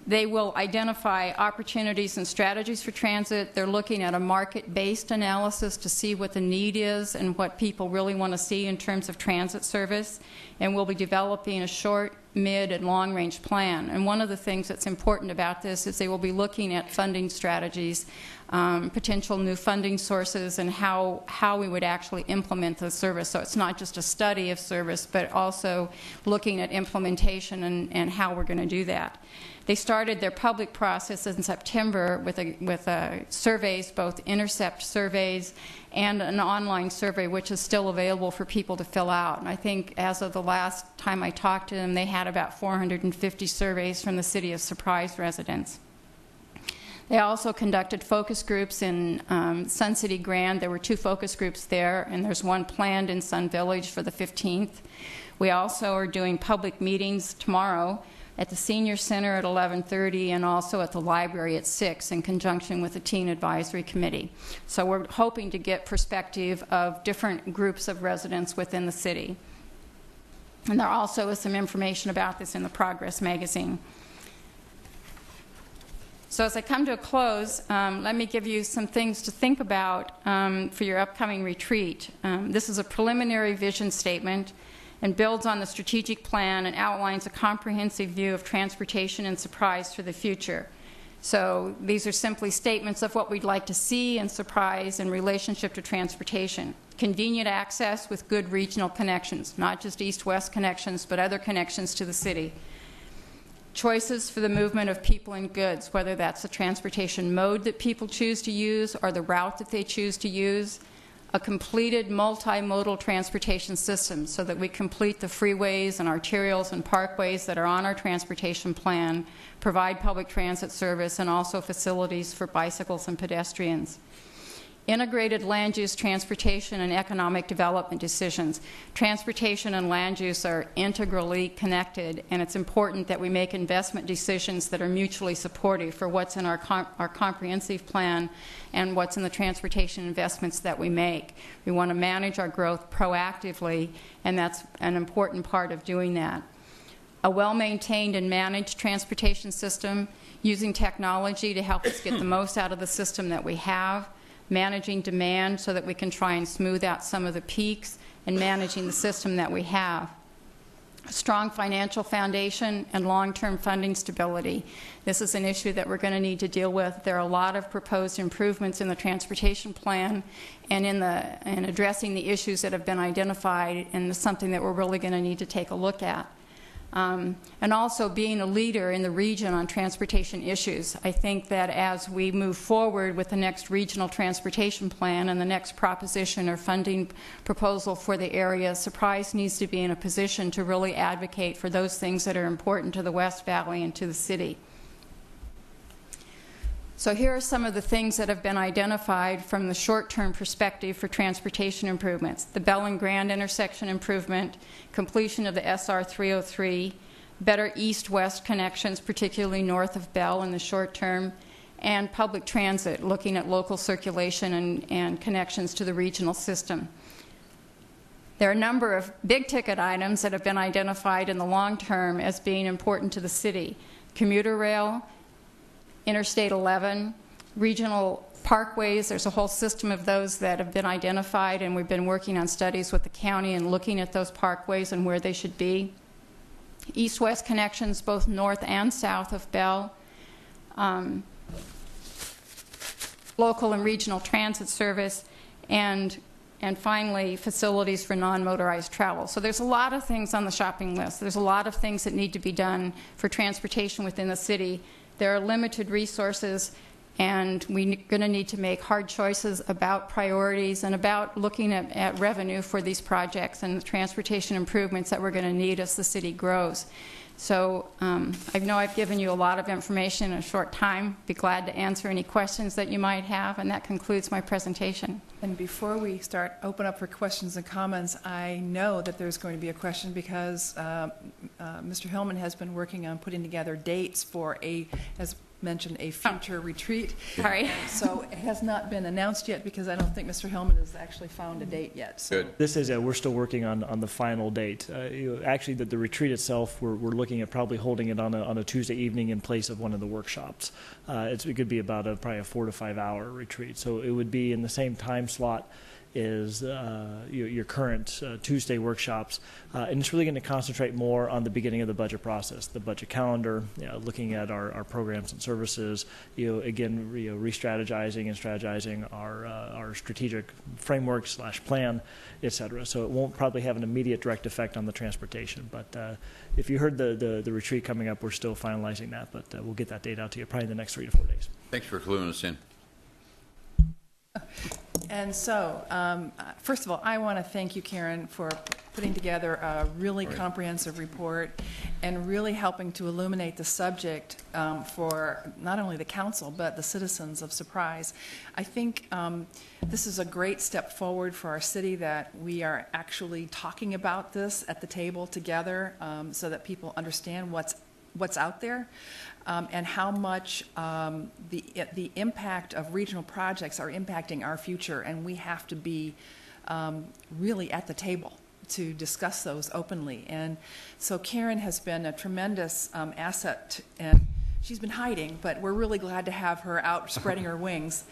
They will identify opportunities and strategies for transit. They're looking at a market-based analysis to see what the need is and what people really want to see in terms of transit service. And we'll be developing a short, mid, and long-range plan. And one of the things that's important about this is they will be looking at funding strategies, potential new funding sources, and how we would actually implement the service. So it's not just a study of service, but also looking at implementation and how we're going to do that. They started their public process in September with surveys, both intercept surveys and an online survey, which is still available for people to fill out. And I think as of the last time I talked to them, they had about 450 surveys from the City of Surprise residents. They also conducted focus groups in Sun City Grand. There were 2 focus groups there, and there's one planned in Sun Village for the 15th. We also are doing public meetings tomorrow at the Senior Center at 11:30 and also at the library at 6 in conjunction with the Teen Advisory Committee. So we're hoping to get perspective of different groups of residents within the city. And there also is some information about this in the Progress magazine. So as I come to a close, let me give you some things to think about for your upcoming retreat. This is a preliminary vision statement and builds on the strategic plan and outlines a comprehensive view of transportation and Surprise for the future. So these are simply statements of what we'd like to see in Surprise in relationship to transportation. Convenient access with good regional connections, not just east-west connections, but other connections to the city. Choices for the movement of people and goods, whether that's the transportation mode that people choose to use or the route that they choose to use. A completed multimodal transportation system so that we complete the freeways and arterials and parkways that are on our transportation plan, provide public transit service, and also facilities for bicycles and pedestrians. Integrated land use, transportation, and economic development decisions. Transportation and land use are integrally connected, and it's important that we make investment decisions that are mutually supportive for what's in our comprehensive plan and what's in the transportation investments that we make. We want to manage our growth proactively, and that's an important part of doing that. A well-maintained and managed transportation system, using technology to help us get the most out of the system that we have, managing demand so that we can try and smooth out some of the peaks, and managing the system that we have. A strong financial foundation and long-term funding stability. This is an issue that we're going to need to deal with. There are a lot of proposed improvements in the transportation plan and in addressing the issues that have been identified, and it's something that we're really going to need to take a look at. And also being a leader in the region on transportation issues. I think that as we move forward with the next regional transportation plan and the next proposition or funding proposal for the area, Surprise needs to be in a position to really advocate for those things that are important to the West Valley and to the city. So here are some of the things that have been identified from the short-term perspective for transportation improvements. The Bell and Grand intersection improvement, completion of the SR 303, better east-west connections, particularly north of Bell in the short term, and public transit, looking at local circulation and connections to the regional system. There are a number of big-ticket items that have been identified in the long term as being important to the city. Commuter rail, Interstate 11, regional parkways. There's a whole system of those that have been identified, and we've been working on studies with the county and looking at those parkways and where they should be. East-west connections, both north and south of Bell. Local and regional transit service, and finally, facilities for non-motorized travel. So there's a lot of things on the shopping list. There's a lot of things that need to be done for transportation within the city. There are limited resources, and we're going to need to make hard choices about priorities and about looking at revenue for these projects and the transportation improvements that we're going to need as the city grows. So I know I've given you a lot of information in a short time. Be glad to answer any questions that you might have, and that concludes my presentation. And before we open up for questions and comments, I know that there's going to be a question because Mr. Hillman has been working on putting together dates for as mentioned, a future retreat. Sorry. So it has not been announced yet because I don't think Mr. Hillman has actually found a date yet. So. Good. This is we're still working on the final date. Actually, the retreat itself, we're looking at probably holding it on a Tuesday evening in place of one of the workshops. It could be about probably a 4 to 5 hour retreat. So it would be in the same time slot is your current Tuesday workshops, and it's really going to concentrate more on the beginning of the budget process, the budget calendar, looking at our programs and services, again, re-strategizing and strategizing our strategic framework / plan, et cetera. So it won't probably have an immediate direct effect on the transportation, but if you heard the retreat coming up, we're still finalizing that, but we'll get that date out to you probably in the next 3 to 4 days. Thanks for cluing us in. And so, first of all, I want to thank you, Karen, for putting together a really comprehensive report and really helping to illuminate the subject for not only the council, but the citizens of Surprise. I think this is a great step forward for our city that we are actually talking about this at the table together so that people understand what's out there. And how much the impact of regional projects are impacting our future, and we have to be really at the table to discuss those openly. And so Karen has been a tremendous asset, and she's been hiding, but we're really glad to have her out spreading her wings.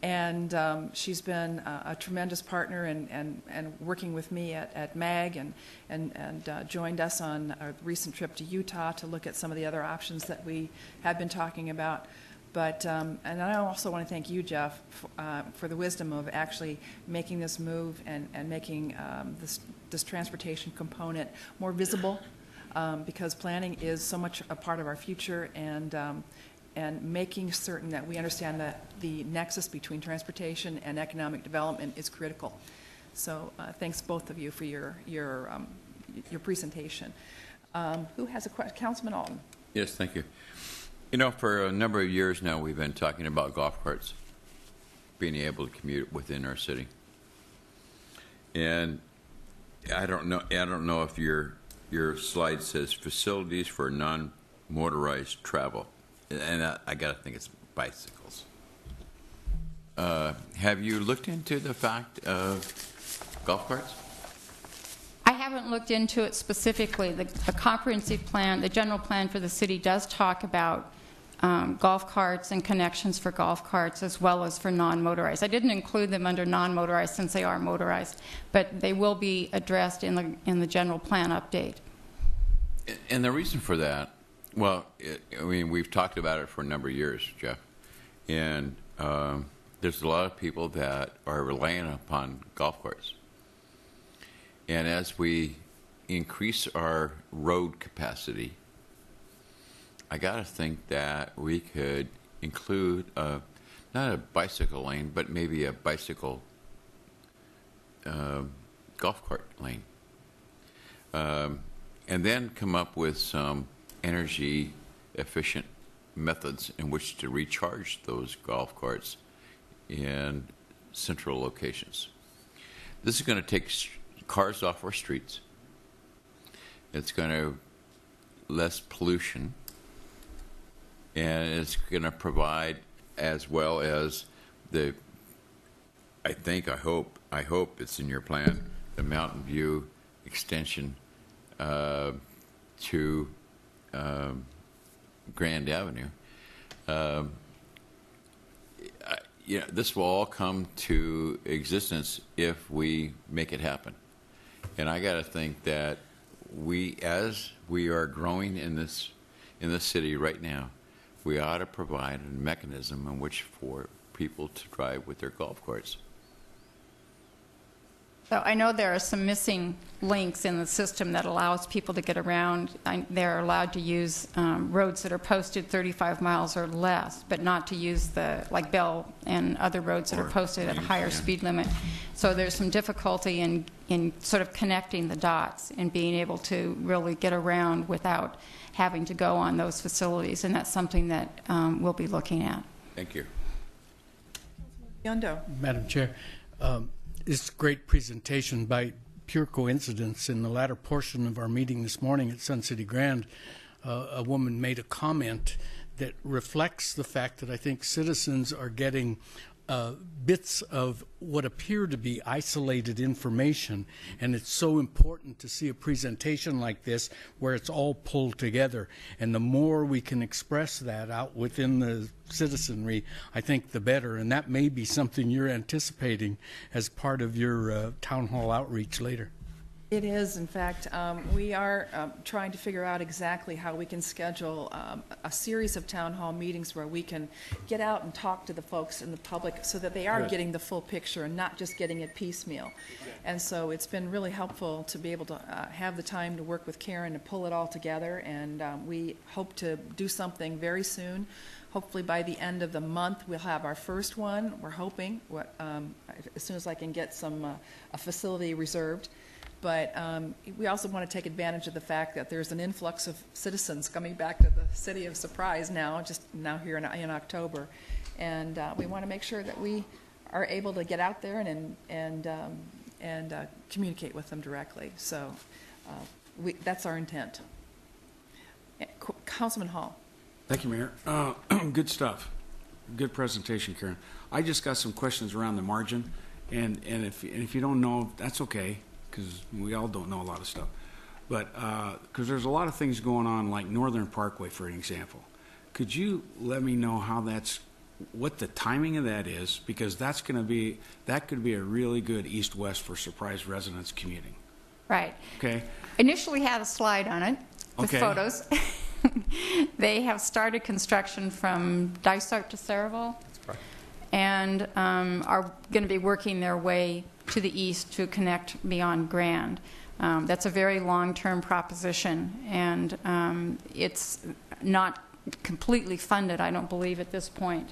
And she's been a tremendous partner and working with me at MAG and joined us on a recent trip to Utah to look at some of the other options that we have been talking about. But and I also want to thank you, Jeff, for the wisdom of actually making this move and making this transportation component more visible, because planning is so much a part of our future, and making certain that we understand that the nexus between transportation and economic development is critical. So thanks both of you for your presentation. Who has a question? Councilman Alton. Yes, thank you. For a number of years now, we've been talking about golf carts being able to commute within our city. And I don't know if your slide says facilities for non-motorized travel. And I got to think it's bicycles. Have you looked into the fact of golf carts? I haven't looked into it specifically. The comprehensive plan, the general plan for the city does talk about golf carts and connections for golf carts as well as for non-motorized. I didn't include them under non-motorized since they are motorized, but they will be addressed in the general plan update. And the reason for that, well, we've talked about it for a number of years, Jeff, and there's a lot of people that are relying upon golf carts. And as we increase our road capacity, I got to think that we could include not a bicycle lane, but maybe a bicycle golf cart lane. And then come up with some energy efficient methods in which to recharge those golf carts in central locations. This is going to take cars off our streets. It's going to less pollution, and it's going to provide, as well as I hope it's in your plan, the Mountain View extension to Grand Avenue. This will all come to existence if we make it happen. And I got to think that as we are growing in this city right now, we ought to provide a mechanism in which for people to drive with their golf carts. So I know there are some missing links in the system that allows people to get around. They're allowed to use roads that are posted 35 miles or less, but not to use like Bell and other roads that are posted at a higher speed limit. So there's some difficulty in sort of connecting the dots and being able to really get around without having to go on those facilities, and that's something that we'll be looking at. Thank you. Yondo. Madam Chair, this great presentation. By pure coincidence, in the latter portion of our meeting this morning at Sun City Grand, a woman made a comment that reflects the fact that I think citizens are getting bits of what appear to be isolated information, and it's so important to see a presentation like this where it's all pulled together. And the more we can express that out within the citizenry, I think the better. And that may be something you're anticipating as part of your town hall outreach later. It is, in fact. We are trying to figure out exactly how we can schedule a series of town hall meetings where we can get out and talk to the folks in the public so that they are getting the full picture and not just getting it piecemeal. And so it's been really helpful to be able to have the time to work with Karen and pull it all together, and we hope to do something very soon. Hopefully by the end of the month we'll have our first one. We're hoping, as soon as I can get a facility reserved. But we also want to take advantage of the fact that there's an influx of citizens coming back to the city of Surprise now, just now here in October. And we want to make sure that we are able to get out there and communicate with them directly. So that's our intent. Councilman Hall. Thank you, Mayor. Good stuff. Good presentation, Karen. I just got some questions around the margin, and if you don't know, that's okay, because we all don't know a lot of stuff. But because there's a lot of things going on, like Northern Parkway, for an example. Could you let me know what the timing of that is? Because that could be a really good east-west for Surprise residents commuting. Right. Okay. Initially had a slide on it with Okay. photos. They have started construction from Dysart to Saraville. That's correct. And are going to be working their way to the east to connect beyond Grand. That's a very long-term proposition, and it's not completely funded, I don't believe, at this point.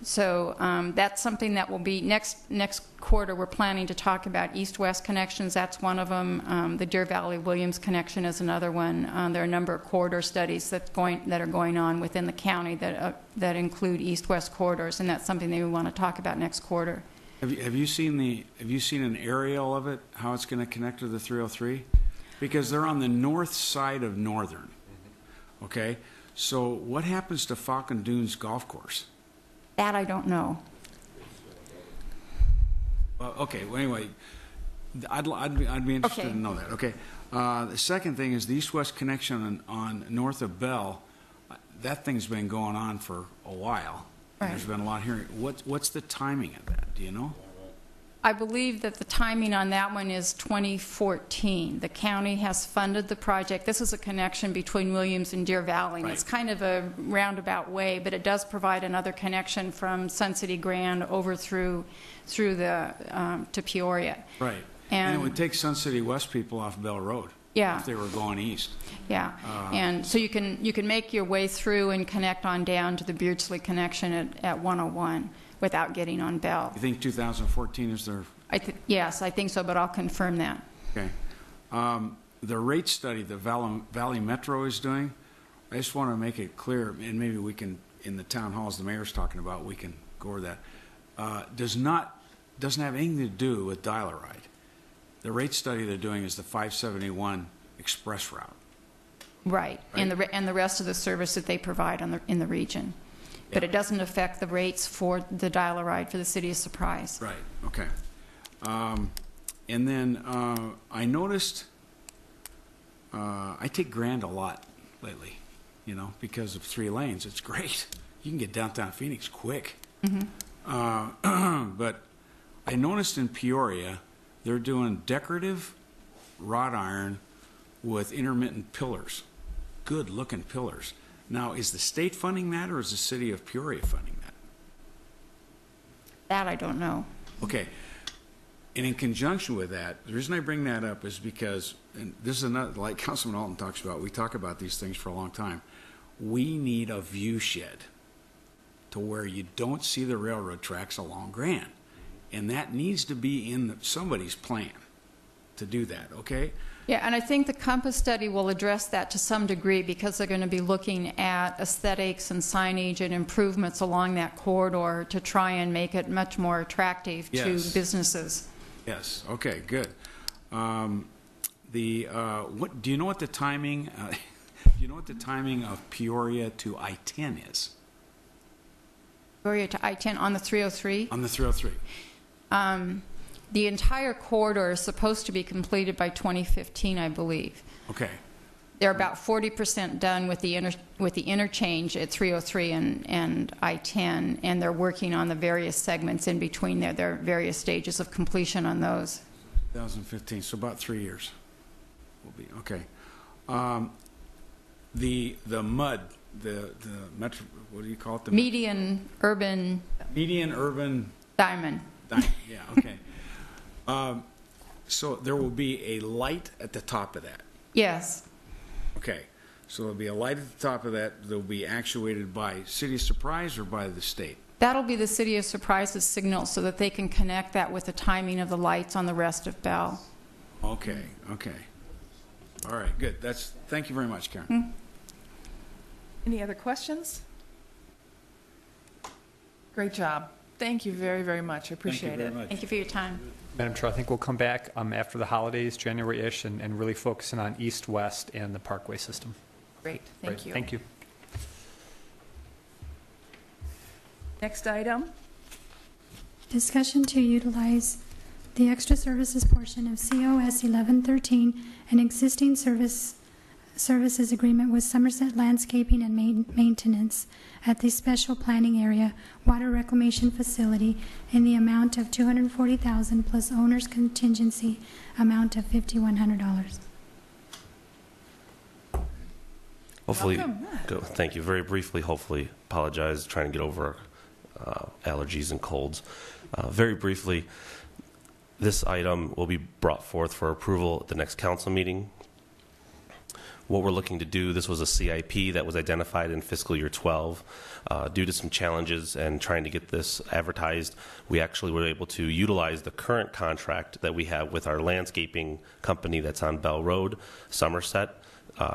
So that's something that will be next quarter. We're planning to talk about east-west connections. That's one of them. The Deer Valley-Williams connection is another one. There are a number of corridor studies that are going on within the county that include east-west corridors, and that's something that we want to talk about next quarter. Have you seen an aerial of it, how it's going to connect to the 303? Because they're on the north side of Northern. Okay? So what happens to Falcon Dunes Golf Course? That I don't know. Okay, well, anyway, I'd be interested Okay. to know that. Okay. The second thing is the east-west connection on north of Bell. That thing's been going on for a while. Right. There's been a lot of hearing. What's the timing of that? Do you know? I believe that the timing on that one is 2014. The county has funded the project. This is a connection between Williams and Deer Valley. And Right. it's kind of a roundabout way, but it does provide another connection from Sun City Grand over through to Peoria. Right. And it would take Sun City West people off Bell Road. Yeah. If they were going east. Yeah, and so you can make your way through and connect on down to the Beardsley connection at 101 without getting on Bell. You think 2014 is their... Yes, I think so, but I'll confirm that. Okay. The rate study that Valley Metro is doing, I just want to make it clear, and maybe we can, in the town halls the mayor's talking about, we can go over that, doesn't have anything to do with dial-a-ride. The rate study they're doing is the 571 express route. Right, and the rest of the service that they provide in the region. But it doesn't affect the rates for the dial-a-ride for the city of Surprise. Right, okay. And then I noticed, I take Grand a lot lately, because of 3 lanes. It's great. You can get downtown Phoenix quick. Mm-hmm. But I noticed in Peoria, they're doing decorative wrought iron with intermittent pillars. Good-looking pillars. Now, is the state funding that, or is the city of Peoria funding that? That I don't know. Okay. And in conjunction with that, the reason I bring that up is because, and this is another, like Councilman Alton talks about, we talk about these things for a long time. We need a view shed to where you don't see the railroad tracks along Grand. And that needs to be in somebody's plan to do that, okay? Yeah, and I think the Compass study will address that to some degree because they're going to be looking at aesthetics and signage and improvements along that corridor to try and make it much more attractive to businesses. Yes. Okay. Good. What do you know what the timing? Do you know what the timing of Peoria to I-10 is? Peoria to I-10 on the 303. On the 303. The entire corridor is supposed to be completed by 2015, I believe. Okay. They're about 40% done with the interchange at 303 and I-10, and they're working on the various segments in between there. There are various stages of completion on those. 2015, so about 3 years will be okay. The MUD, the metro, what do you call it? The Median urban diamond. Yeah, okay. So there will be a light at the top of that. Yes. Okay. So there'll be a light at the top of that. They'll be actuated by City of Surprise or by the state? That'll be the City of Surprise's signal so that they can connect that with the timing of the lights on the rest of Bell. Okay. Okay. All right. Good. Thank you very much, Karen. Any other questions? Great job. Thank you very, very much. I appreciate it. Thank you for your time. Madam Chair, I think we'll come back after the holidays, January-ish, and really focusing on east-west and the parkway system. Great. Thank you. Thank you. Next item. Discussion to utilize the extra services portion of COS 1113, an existing services agreement with Somerset Landscaping and Maintenance at the Special Planning Area Water Reclamation Facility in the amount of $240,000 plus owner's contingency amount of $5,100. Hopefully, Welcome. thank you. Very briefly, hopefully, apologize, trying to get over allergies and colds. Very briefly, this item will be brought forth for approval at the next council meeting. What we're looking to do, this was a CIP that was identified in fiscal year 12. Due to some challenges and trying to get this advertised, we actually were able to utilize the current contract that we have with our landscaping company that's on Bell Road, Somerset,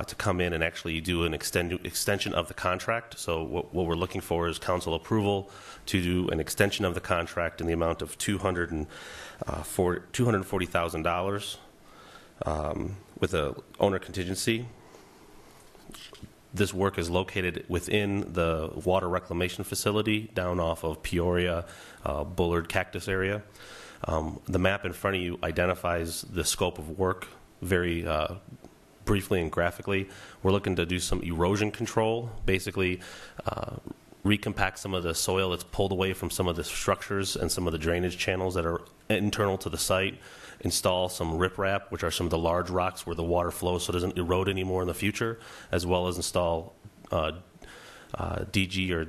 to come in and actually do an extension of the contract. So what we're looking for is council approval to do an extension of the contract in the amount of $240,000 with a owner contingency. This work is located within the water reclamation facility down off of Peoria, Bullard Cactus area. The map in front of you identifies the scope of work very briefly and graphically. We're looking to do some erosion control, basically recompact some of the soil that's pulled away from some of the structures and some of the drainage channels that are internal to the site, install some riprap, which are some of the large rocks where the water flows so it doesn't erode anymore in the future, as well as install DG or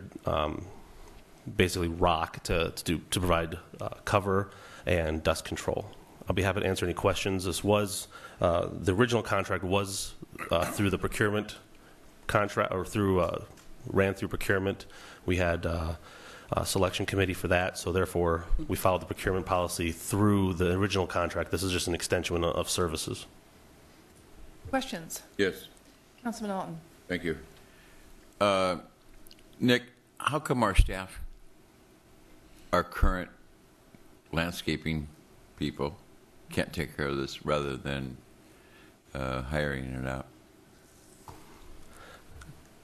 basically rock to provide cover and dust control. I'll be happy to answer any questions. This was the original contract was through the procurement contract or ran through procurement. We had a selection committee for that, so therefore we followed the procurement policy through the original contract. This is just an extension of services. Questions? Yes. Councilman Alton. Thank you. Nick, how come our staff, our current landscaping people, can't take care of this rather than hiring it out?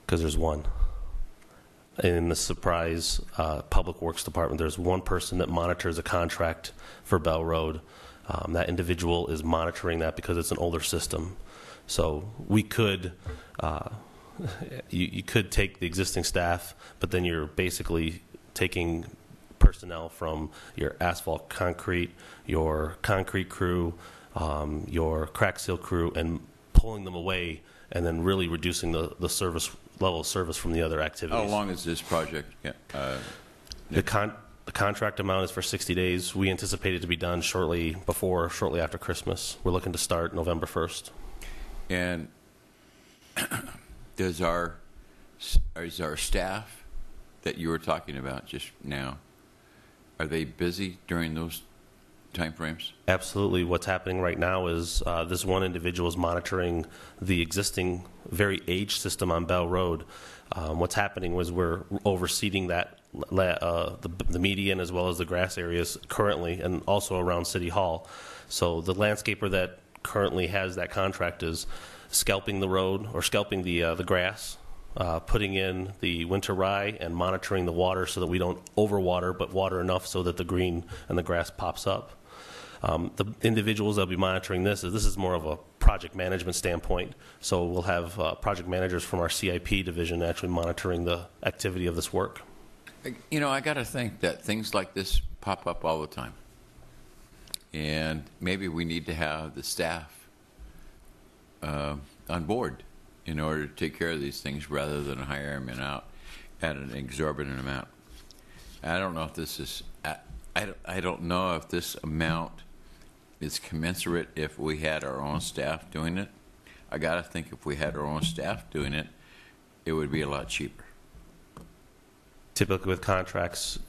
Because there's one. In the Surprise Public Works Department, there's one person that monitors a contract for Bell Road. That individual is monitoring that because it's an older system. So we could, you could take the existing staff, but then you're basically taking personnel from your asphalt concrete, your concrete crew, your crack seal crew, and pulling them away, and then really reducing the service level of service from the other activities. How long is this project? The contract amount is for 60 days. We anticipate it to be done shortly after Christmas. We're looking to start November 1st. And is our staff that you were talking about just now, are they busy during those time frames? Absolutely. What's happening right now is this one individual is monitoring the existing very aged system on Bell Road. What's happening was we're overseeding that the median as well as the grass areas currently, and also around City Hall. So the landscaper that currently has that contract is scalping the road or scalping the grass putting in the winter rye and monitoring the water so that we don't overwater, but water enough so that the green and the grass pops up. The individuals that will be monitoring this is more of a project management standpoint. So we'll have project managers from our CIP division actually monitoring the activity of this work. You know, I got to think that things like this pop up all the time. And maybe we need to have the staff on board in order to take care of these things rather than hire them out at an exorbitant amount. I don't know if this is, I don't know if this amount is commensurate if we had our own staff doing it. I got to think if we had our own staff doing it, it would be a lot cheaper. Typically with contracts,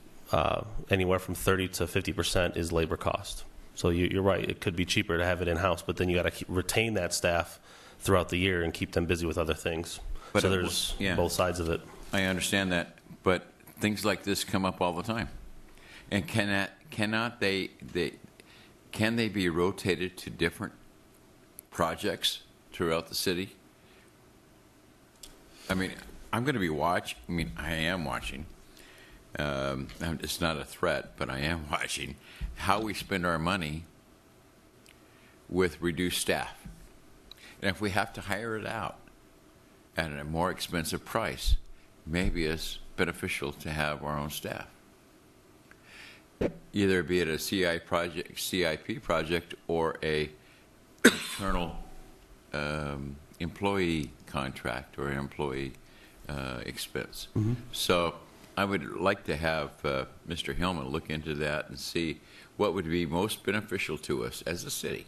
anywhere from 30 to 50% is labor cost. So you're right, it could be cheaper to have it in-house, but then you got to retain that staff throughout the year and keep them busy with other things. But so there's both sides of it. I understand that, but things like this come up all the time. And can they be rotated to different projects throughout the city? I mean, I'm going to be I am watching. It's not a threat, but I am watching how we spend our money with reduced staff. And if we have to hire it out at a more expensive price, maybe it's beneficial to have our own staff. Either be it a CIP project or a internal employee contract or employee expense. Mm-hmm. So I would like to have Mr. Hillman look into that and see what would be most beneficial to us as a city.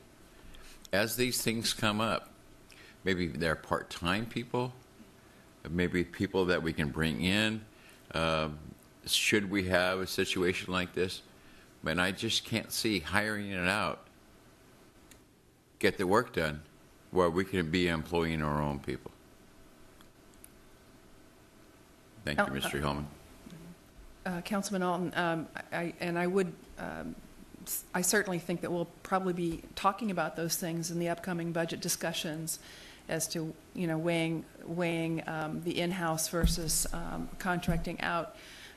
As these things come up, maybe they're part-time people, maybe people that we can bring in. Should we have a situation like this? And I just can't see hiring it out, get the work done, where we can be employing our own people. Thank you, Mr. Hillman. Councilman Alton, I certainly think that we'll probably be talking about those things in the upcoming budget discussions as to, weighing the in-house versus contracting out.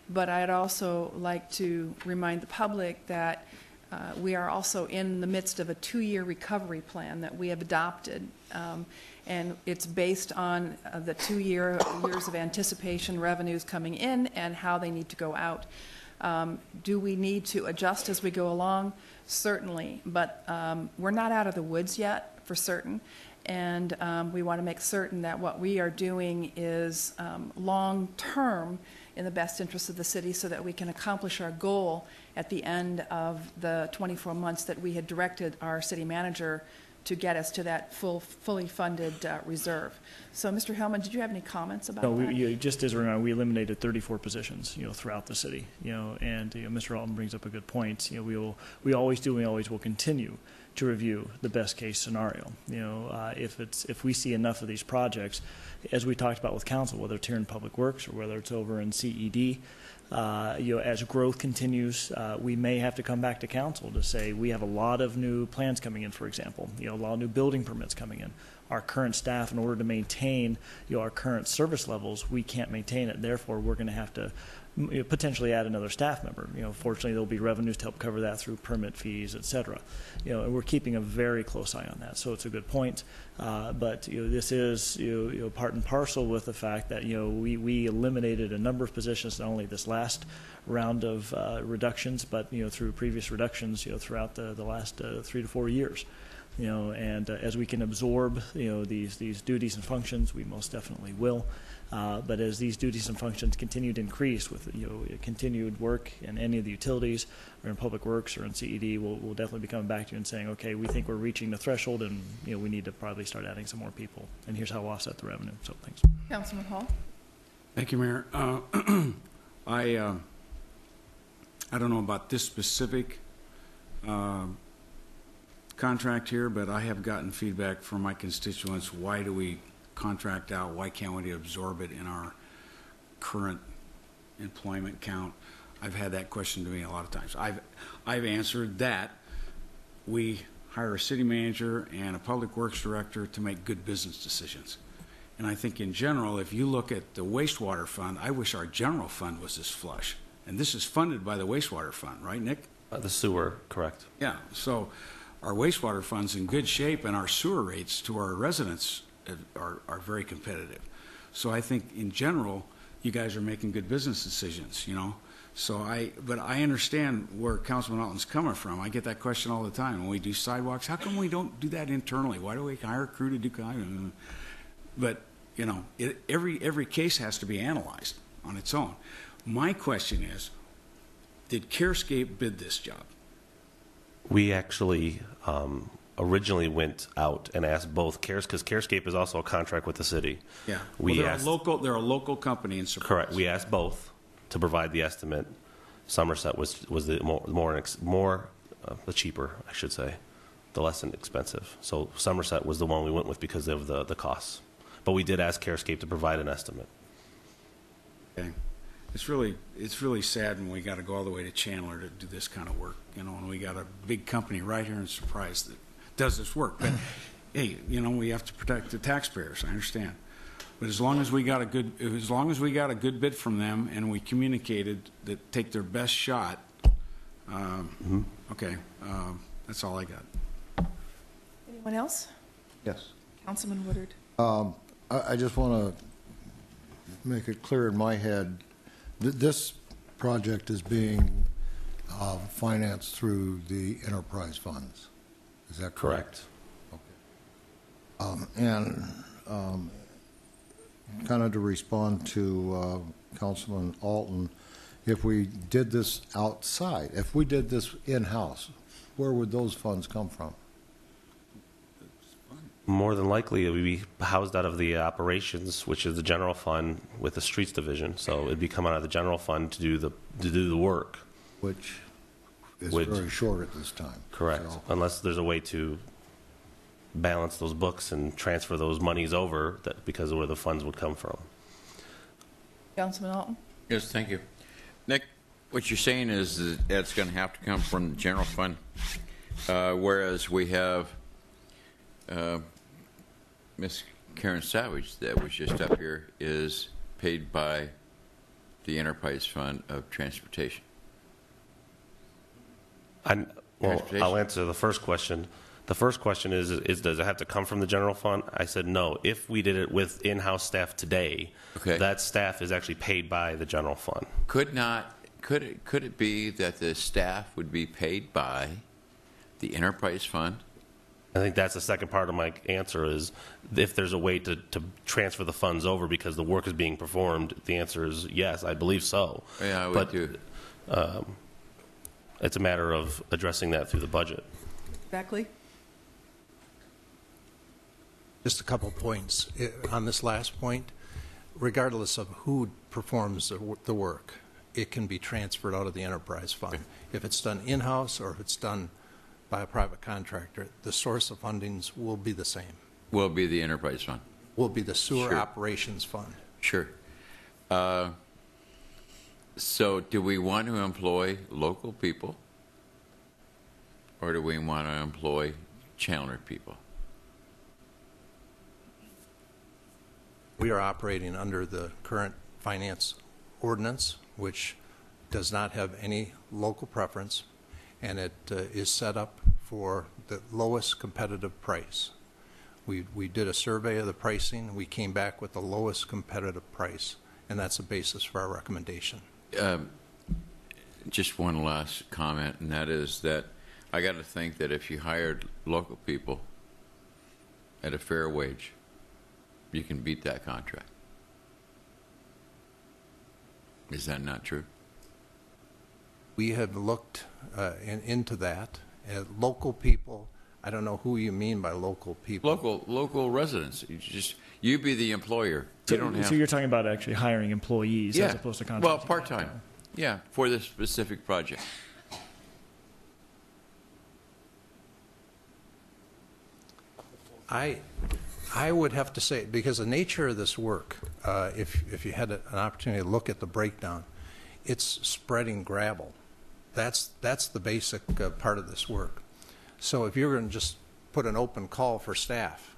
But I'd also like to remind the public that we are also in the midst of a 2-year recovery plan that we have adopted. And it's based on the 2 years of anticipation revenues coming in and how they need to go out. Do we need to adjust as we go along? Certainly, but we're not out of the woods yet, for certain. And we want to make certain that what we are doing is long-term in the best interest of the city so that we can accomplish our goal at the end of the 24 months that we had directed our city manager to get us to that fully funded reserve. So, Mr. Hellman, did you have any comments about that? Just as a reminder, we eliminated 34 positions, throughout the city, and Mr. Alton brings up a good point. We always do, and we always will continue to review the best case scenario. If we see enough of these projects, as we talked about with council, whether it's here in Public Works or whether it's over in CED, as growth continues, we may have to come back to council to say we have a lot of new plans coming in, for example, a lot of new building permits coming in. Our current staff, in order to maintain our current service levels, we can't maintain it. Therefore, we're going to have to potentially add another staff member. Fortunately, there'll be revenues to help cover that through permit fees, et cetera. And we're keeping a very close eye on that. So it's a good point. But this is part and parcel with the fact that we eliminated a number of positions, not only this last round of reductions, but through previous reductions throughout the last 3 to 4 years. And as we can absorb these duties and functions, we most definitely will. But as these duties and functions continue to increase with continued work in any of the utilities or in Public Works or in CED, we'll definitely be coming back to you and saying, okay, we think we're reaching the threshold, and we need to probably start adding some more people. And here's how we'll offset the revenue. So thanks. Councilman Hall. Thank you, Mayor. I don't know about this specific contract here, but I have gotten feedback from my constituents. Why do we contract out? Why can't we absorb it in our current employment count? I've had that question to me a lot of times. I've answered that we hire a city manager and a public works director to make good business decisions, And I think in general, if you look at the wastewater fund, I wish our general fund was this flush. And this is funded by the wastewater fund, right, Nick? The sewer, correct. Yeah, so our wastewater fund's in good shape, and our sewer rates to our residents are very competitive. So I think in general, you guys are making good business decisions, you know. But I understand where Councilman Alton's coming from. I get that question all the time. When we do sidewalks, how come we don't do that internally? Why do we hire a crew to do? But you know, every case has to be analyzed on its own. My question is, did CareScape bid this job? We actually originally went out and asked both because CareScape is also a contract with the city. Yeah, they're a local company in Surprise. Correct. We asked both to provide the estimate. Somerset was the the cheaper, I should say, the less expensive. So Somerset was the one we went with because of the costs. But we did ask CareScape to provide an estimate. Okay. It's really sad when we got to go all the way to Chandler to do this kind of work, you know, and we got a big company right here in Surprise that does this work. But hey, you know, we have to protect the taxpayers. I understand. But as long as we got a good bid from them and we communicated that take their best shot, okay, that's all I got. Anyone else? Yes. Councilman Woodard. I just want to make it clear in my head that this project is being financed through the enterprise funds. Is that correct? Okay. Kind of to respond to Councilman Alton, if we did this outside, if we did this in-house, where would those funds come from? More than likely, it would be housed out of the operations, which is the general fund with the streets division. So it'd be coming out of the general fund to do the work, which is very short at this time. Correct, so, unless there's a way to balance those books and transfer those monies over because of where the funds would come from. Councilman Alton. Yes, thank you, Nick. What you're saying is that it's going to have to come from the general fund, whereas we have. Miss Karen Savage, that was just up here, is paid by the Enterprise Fund of Transportation. I'll answer the first question. The first question is does it have to come from the general fund? I said no. If we did it with in-house staff today, that staff is actually paid by the general fund. Could it be that the staff would be paid by the Enterprise Fund? I think that's the second part of my answer is if there's a way to transfer the funds over because the work is being performed, the answer is yes, I believe so. Yeah, I would too. It's a matter of addressing that through the budget. Beckley? Just a couple points on this last point. Regardless of who performs the work, it can be transferred out of the enterprise fund. Okay. If it's done in-house or if it's done by a private contractor, the source of fundings will be the same. Will be the enterprise fund. Will be the sewer operations fund. Sure. So do we want to employ local people or do we want to employ Chandler people? We are operating under the current finance ordinance, which does not have any local preference, and it is set up for the lowest competitive price. We did a survey of the pricing. We came back with the lowest competitive price, and that's the basis for our recommendation. Just one last comment, and that is that I got to think that if you hired local people at a fair wage, you can beat that contract. Is that not true? We have looked into that. Local people, I don't know who you mean by local people. Local residents. You be the employer. So you're talking about actually hiring employees as opposed to contractors? Well, part-time. Yeah, for this specific project. I would have to say, because the nature of this work, if you had an opportunity to look at the breakdown, it's spreading gravel. That's the basic part of this work. So if you're going to just put an open call for staff,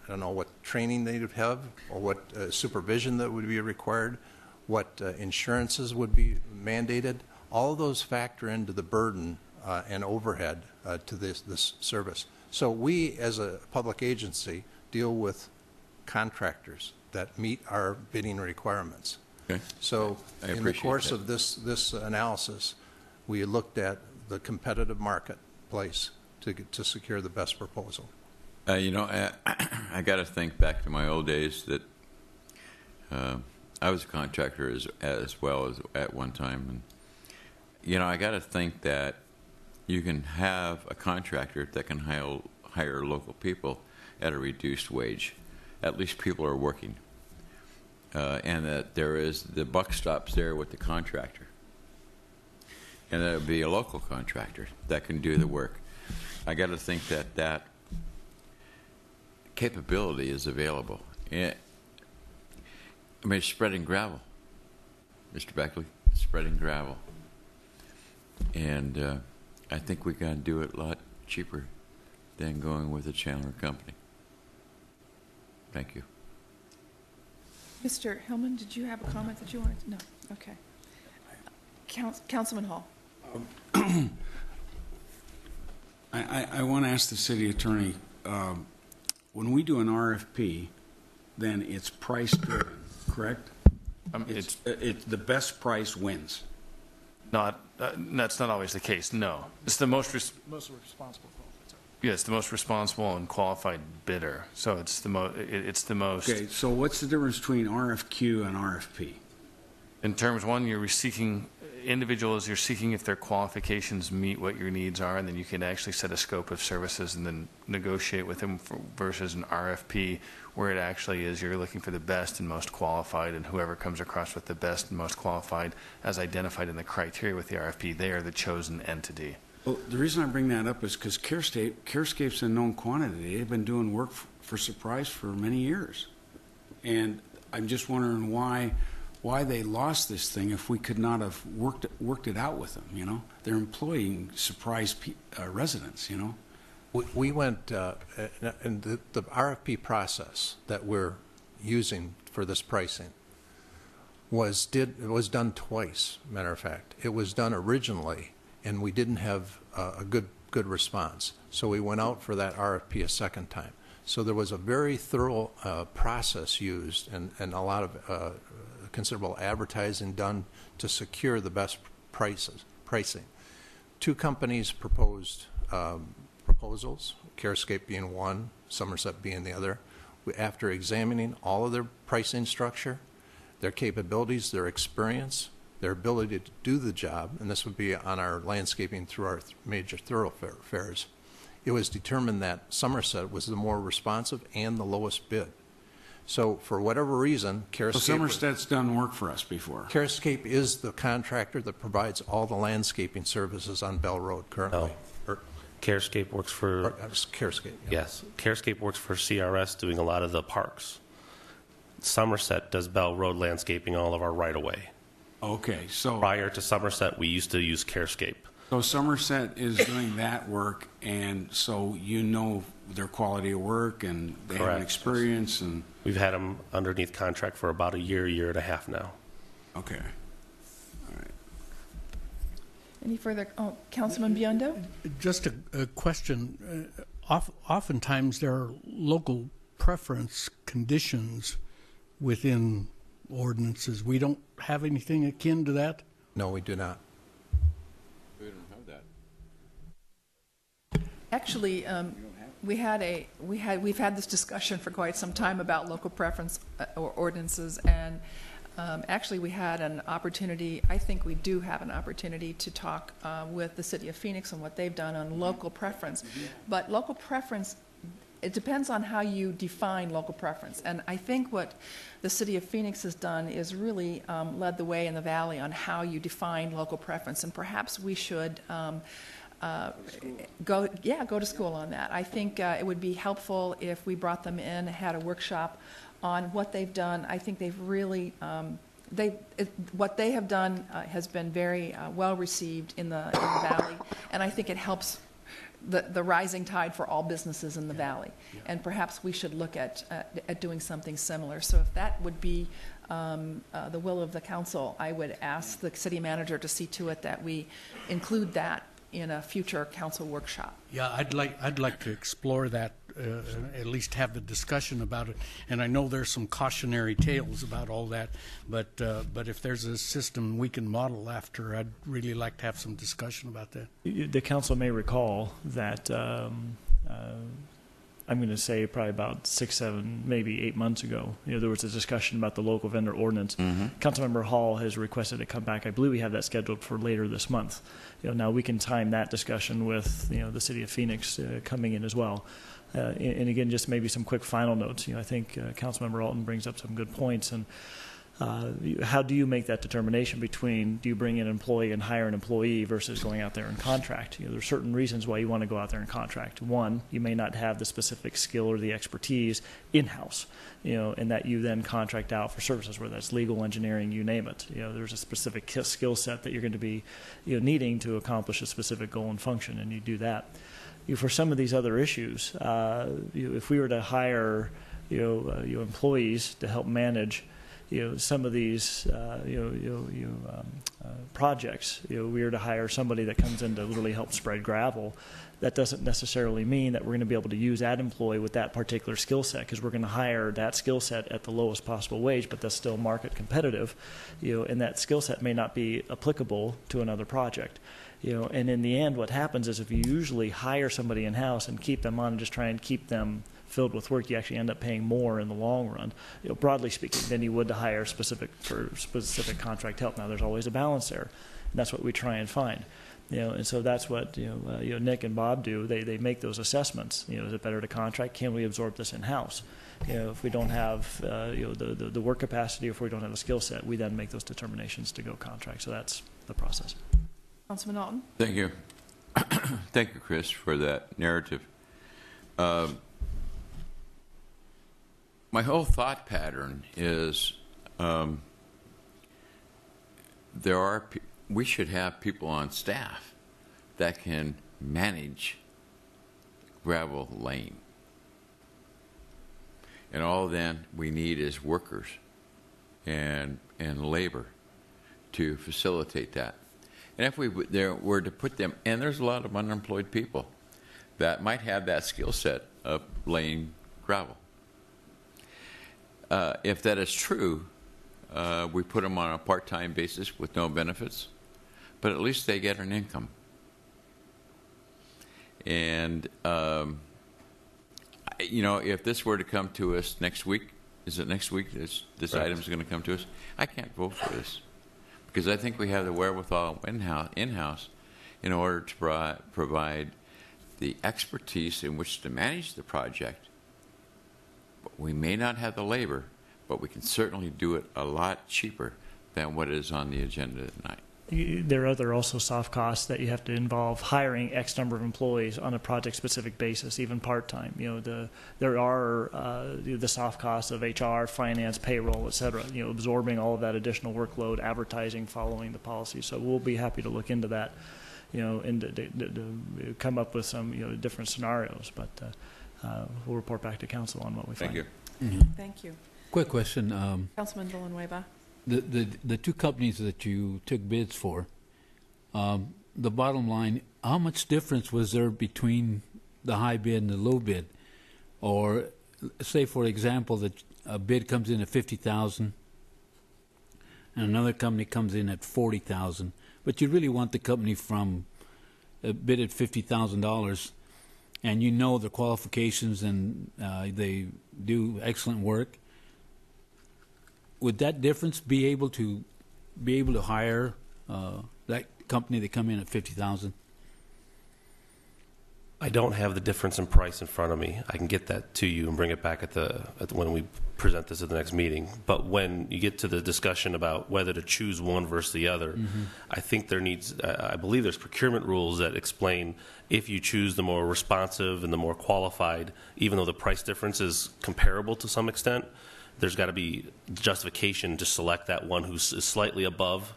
I don't know what training they'd have or what supervision that would be required, what insurances would be mandated. All of those factor into the burden and overhead to this service. So we, as a public agency, deal with contractors that meet our bidding requirements. Okay. So in the course that. of this analysis, we looked at the competitive marketplace to secure the best proposal. You know, I got to think back to my old days that I was a contractor as well as at one time. And, you know, I got to think that you can have a contractor that can hire local people at a reduced wage. At least people are working. And that the buck stops there with the contractor. And that would be a local contractor that can do the work. I got to think that capability is available. I mean, spreading gravel, Mr. Beckley, spreading gravel. And I think we can do it a lot cheaper than going with a Chandler company. Thank you. Mr. Hillman, did you have a comment that you wanted to? No. Okay. Councilman Hall. I want to ask the city attorney, when we do an RFP, then it's price driven, correct? It's the best price wins. That's not always the case. No, it's the most responsible. Yes, the most responsible and qualified bidder. So it's the most. Okay, so what's the difference between RFQ and RFP? In terms one, you're seeking individuals. You're seeking if their qualifications meet what your needs are, and then you can actually set a scope of services and then negotiate with them. Versus an RFP, where it actually is you're looking for the best and most qualified, and whoever comes across with the best and most qualified, as identified in the criteria with the RFP, they are the chosen entity. Well, the reason I bring that up is because CareScape's a known quantity. They've been doing work for Surprise for many years. And I'm just wondering why they lost this thing if we could not have worked it out with them, you know? They're employing Surprise residents, you know? We went, and the RFP process that we're using for this pricing was done twice, matter of fact. It was done originally, and we didn't have a good response. So we went out for that RFP a second time. So there was a very thorough process used and a lot of considerable advertising done to secure the best pricing. Two companies proposed proposals, CareScape being one, Somerset being the other. After examining all of their pricing structure, their capabilities, their experience, their ability to do the job, and this would be on our landscaping through our major thoroughfares, it was determined that Somerset was the more responsive and the lowest bid. So for whatever reason, CareScape... So Somerset's done work for us before. CareScape is the contractor that provides all the landscaping services on Bell Road currently. No. CareScape works for... CareScape, yeah. Yes. CareScape works for CRS doing a lot of the parks. Somerset does Bell Road landscaping all of our right-of-way. Okay, so... Prior to Somerset, we used to use CareScape. So Somerset is doing that work, and so you know their quality of work, and they have an experience, and... We've had them underneath contract for about a year and a half now. Okay. All right. Any further? Oh, Councilman Biondo? Just a question. Oftentimes there are local preference conditions within ordinances. We don't have anything akin to that? No, we do not. We don't have that. Actually, we've had this discussion for quite some time about local preference or ordinances, and actually we had an opportunity, I think we do have an opportunity to talk with the City of Phoenix and what they've done on local preference. But local preference, it depends on how you define local preference. And I think what the City of Phoenix has done is really led the way in the Valley on how you define local preference. And perhaps we should go to school on that. I think it would be helpful if we brought them in, had a workshop on what they've done. I think they've really, what they have done has been very well received in the Valley. And I think it helps the rising tide for all businesses in the valley. And perhaps we should look at doing something similar. So if that would be the will of the council, I would ask the city manager to see to it that we include that in a future council workshop. Yeah, I'd like to explore that, at least have the discussion about it. And I know there's some cautionary tales about all that, but if there's a system we can model after, I'd really like to have some discussion about that. The council may recall that I'm going to say probably about 6, 7, maybe 8 months ago, there was a discussion about the local vendor ordinance. Councilmember Hall has requested it come back. I believe we have that scheduled for later this month. Now we can time that discussion with the city of Phoenix coming in as well. And again, just maybe some quick final notes. I think Councilmember Alton brings up some good points. And how do you make that determination between do you bring in an employee and hire an employee versus going out there and contract? There's certain reasons why you want to go out there and contract. One, you may not have the specific skill or the expertise in-house, and that you then contract out for services, whether that's legal, engineering, you name it. There's a specific skill set that you're going to be needing to accomplish a specific goal and function, and you do that. For some of these other issues, if we were to hire employees to help manage some of these projects, we were to hire somebody that comes in to literally help spread gravel. That doesn't necessarily mean that we're going to be able to use that employee with that particular skill set, because we're going to hire that skill set at the lowest possible wage, but that's still market competitive, and that skill set may not be applicable to another project. And in the end, what happens is if you usually hire somebody in-house and keep them on and just try and keep them filled with work, you actually end up paying more in the long run, broadly speaking, than you would to hire specific contract help. Now, there's always a balance there, and that's what we try and find. And so that's what Nick and Bob do. They make those assessments. Is it better to contract? Can we absorb this in-house? If we don't have the work capacity, or if we don't have a skill set, we then make those determinations to go contract. So that's the process. Councilman Alton. Thank you. Thank you, Chris, for that narrative. My whole thought pattern is we should have people on staff that can manage gravel lane. And all then we need is workers and labor to facilitate that. And if we were to put them, and there's a lot of unemployed people that might have that skill set of laying gravel. If that is true, we put them on a part-time basis with no benefits, but at least they get an income. And, if this were to come to us next week, is it next week this item is going to come to us? I can't vote for this because I think we have the wherewithal in-house in order to provide the expertise in which to manage the project. We may not have the labor, but we can certainly do it a lot cheaper than what is on the agenda tonight. There are also soft costs that you have to involve hiring X number of employees on a project-specific basis, even part-time. There are the soft costs of HR, finance, payroll, et cetera, absorbing all of that additional workload, advertising, following the policy. So we'll be happy to look into that, and to come up with some different scenarios. But we'll report back to council on what we find. Thank you. Thank you. Quick question. Councilman Villanueva. The two companies that you took bids for, the bottom line, how much difference was there between the high bid and the low bid? Or say, for example, that a bid comes in at $50,000 and another company comes in at $40,000, but you really want the company from bid at $50,000, and the qualifications and they do excellent work. Would that difference be able to hire that company that come in at $50,000? I don't have the difference in price in front of me. I can get that to you and bring it back when we present this at the next meeting. But when you get to the discussion about whether to choose one versus the other, I think I believe there's procurement rules that explain if you choose the more responsive and the more qualified, even though the price difference is comparable to some extent, there's got to be justification to select that one who's slightly above,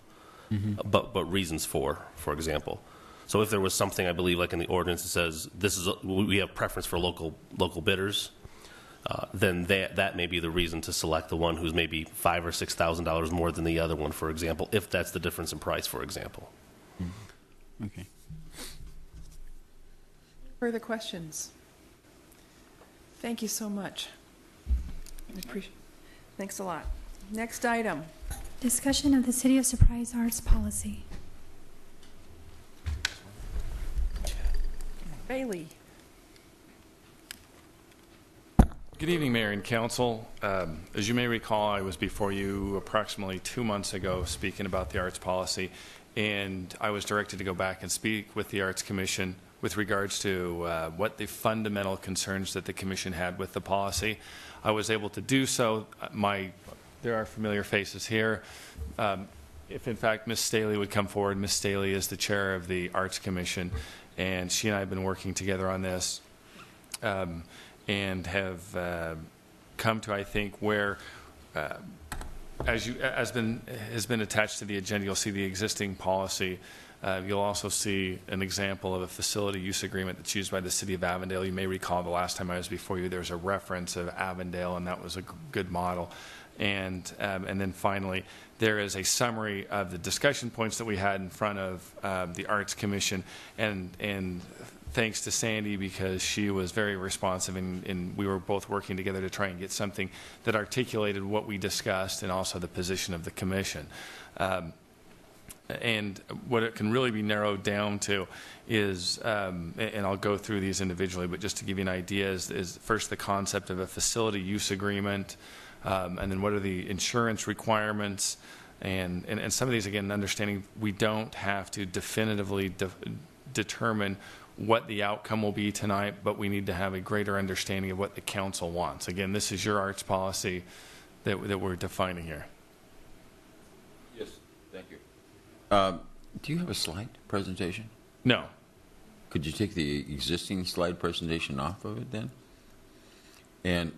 but reasons for example. So if there was something, I believe, like in the ordinance that says we have preference for local bidders, then that may be the reason to select the one who's maybe $5,000 or $6,000 more than the other one, for example, if that's the difference in price, for example. Okay. Further questions? Thank you so much. Thanks a lot. Next item. Discussion of the City of Surprise Arts Policy. Bailey. Good evening, Mayor and Council. As you may recall, I was before you approximately 2 months ago speaking about the arts policy, and I was directed to go back and speak with the Arts Commission with regards to what the fundamental concerns that the Commission had with the policy. I was able to do so. There are familiar faces here. If in fact Ms. Staley would come forward, Ms. Staley is the chair of the Arts Commission, and she and I have been working together on this and have come to, I think, where has been attached to the agenda, you'll see the existing policy. You'll also see an example of a facility use agreement that's used by the City of Avondale. You may recall the last time I was before you, there was a reference of Avondale, and that was a good model. And then finally, there is a summary of the discussion points that we had in front of the Arts Commission, and thanks to Sandy, because she was very responsive, and we were both working together to try and get something that articulated what we discussed and also the position of the Commission. And what it can really be narrowed down to is, and I'll go through these individually, but just to give you an idea, is first the concept of a facility use agreement, and then what are the insurance requirements, and some of these, again, understanding we don't have to definitively determine what the outcome will be tonight, but we need to have a greater understanding of what the council wants. Again, this is your arts policy that we're defining here. Yes, thank you. Do you have a slide presentation? No. Could you take the existing slide presentation off of it then? And,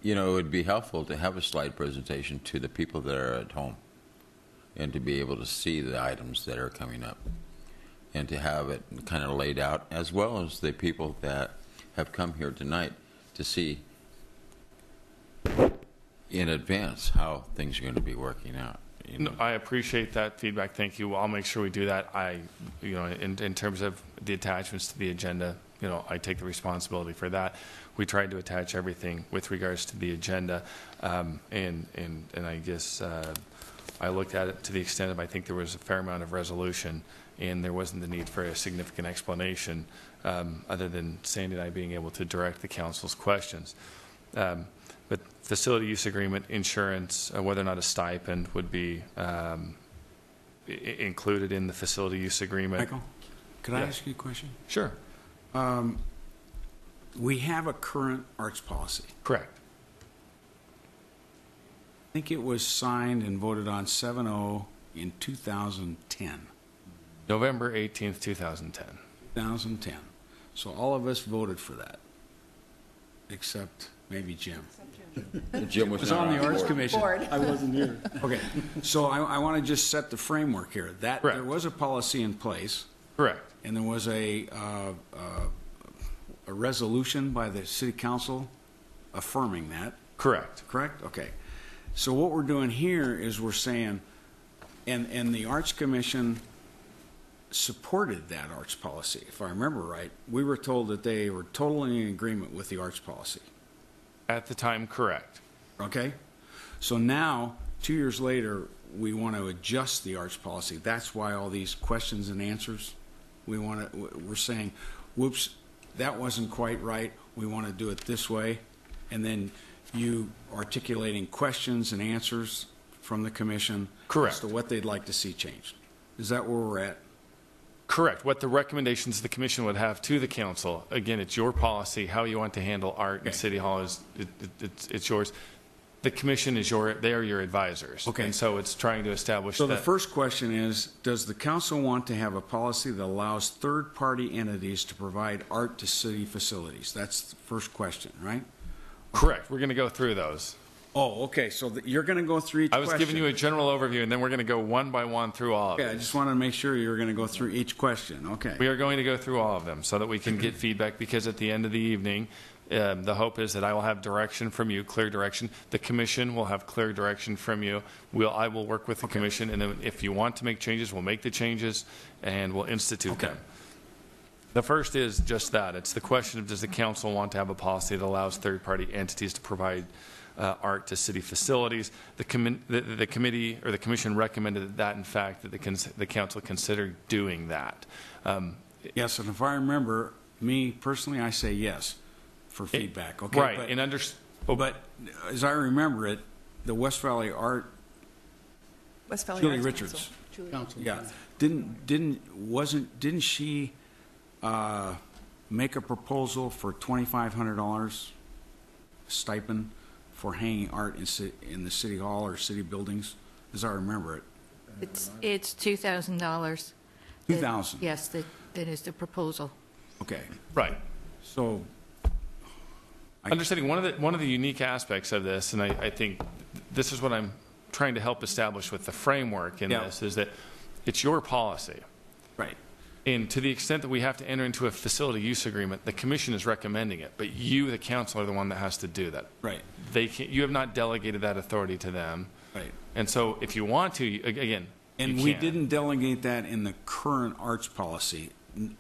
you know, it would be helpful to have a slide presentation to the people that are at home and to be able to see the items that are coming up and to have it kind of laid out, as well as the people that have come here tonight to see in advance how things are going to be working out. You know? No, I appreciate that feedback. Thank you. I'll make sure we do that. In terms of the attachments to the agenda, I take the responsibility for that. We tried to attach everything with regards to the agenda, and I guess I looked at it to the extent of I think there was a fair amount of resolution, and there wasn't the need for a significant explanation other than Sandy and I being able to direct the council's questions. But facility use agreement, insurance, whether or not a stipend would be included in the facility use agreement. Michael, could I ask you a question? Sure. We have a current arts policy. Correct. I think it was signed and voted on 7-0 in 2010. November 18th, 2010. 2010. So all of us voted for that, except maybe Jim. Jim was on the Arts Commission. I wasn't here. Okay, so I want to just set the framework here. That Correct. There was a policy in place. Correct. And there was a resolution by the City Council affirming that. Correct. Correct? Okay. So what we're doing here is we're saying, and the Arts Commission supported that arts policy. If I remember right, we were told that they were totally in agreement with the arts policy. At the time, correct. Okay? So now, 2 years later, we want to adjust the arts policy. That's why all these questions and answers, we're saying, whoops, that wasn't quite right. We want to do it this way. And then you articulating questions and answers from the commission Correct. as to what they'd like to see changed. Is that where we're at? Correct. What the recommendations the commission would have to the council, again, it's your policy, how you want to handle art in City Hall it's yours. The commission they are your advisors. Okay. And so it's trying to establish So that. the first question is, does the council want to have a policy that allows third-party entities to provide art to city facilities? That's the first question, right? Correct. We're going to go through those. Oh, okay, so you're going to go through each I was question. giving you a general overview, and then we're going to go one by one through all of Okay, I them. just wanted to make sure you were going to go through each question. Okay. We are going to go through all of them so that we can get feedback, because at the end of the evening, the hope is that I will have direction from you, clear direction. The commission will have clear direction from you. I will work with the commission, and then if you want to make changes, we'll make the changes, and we'll institute them. The first is just that. It's the question of, does the council want to have a policy that allows third-party entities to provide art to city facilities? The committee or the commission recommended that in fact, that the council consider doing that. Yes, and if I remember, me personally, I say yes for feedback. Okay, right. But as I remember it, the West Valley Art, West Valley Julie Arts Richards, Council. yeah, didn't she make a proposal for $2,500 stipend for hanging art in the city hall or city buildings, as I remember it? It's $2,000. $2,000. Yes, that is the proposal. Okay. Right. So, understanding one of the unique aspects of this, and I think this is what I'm trying to help establish with the framework in this, is that it's your policy. Right. And to the extent that we have to enter into a facility use agreement, the commission is recommending it, but you, the council, are the one that has to do that. Right. You have not delegated that authority to them. Right. And so if you want to, again, and we didn't delegate that in the current arts policy,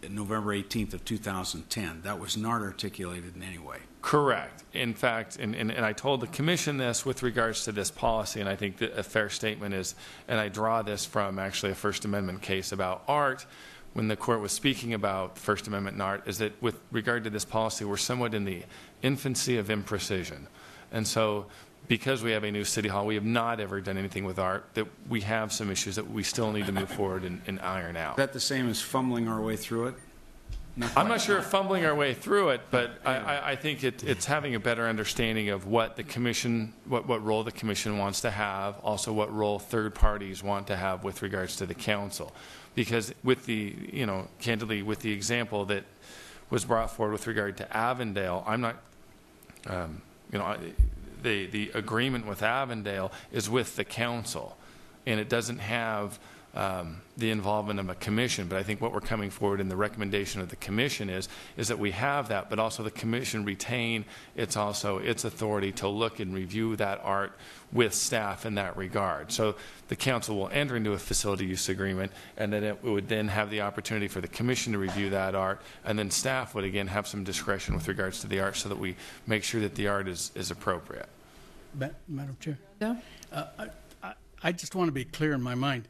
November 18th of 2010. That was not articulated in any way. Correct. In fact, and I told the commission this with regards to this policy, and I think that a fair statement is, and I draw this from actually a First Amendment case about art, when the court was speaking about First Amendment and art, is that with regard to this policy, we're somewhat in the infancy of imprecision. And so because we have a new city hall, we have not ever done anything with art, that we have some issues that we still need to move forward and iron out. Is that the same as fumbling our way through it? I'm not sure if fumbling our way through it, but I think it's having a better understanding of what the commission, what role the commission wants to have, also what role third parties want to have with regards to the council. Because with the, candidly, with the example that was brought forward with regard to Avondale, I'm not, the agreement with Avondale is with the council, and it doesn't have the involvement of a commission. But I think what we're coming forward in the recommendation of the commission is that we have that, but also the commission retain its authority to look and review that art with staff in that regard. So the council will enter into a facility use agreement, and then it would then have the opportunity for the commission to review that art, and then staff would again have some discretion with regards to the art, so that we make sure that the art is appropriate. Madam Chair? Yeah. I just want to be clear in my mind.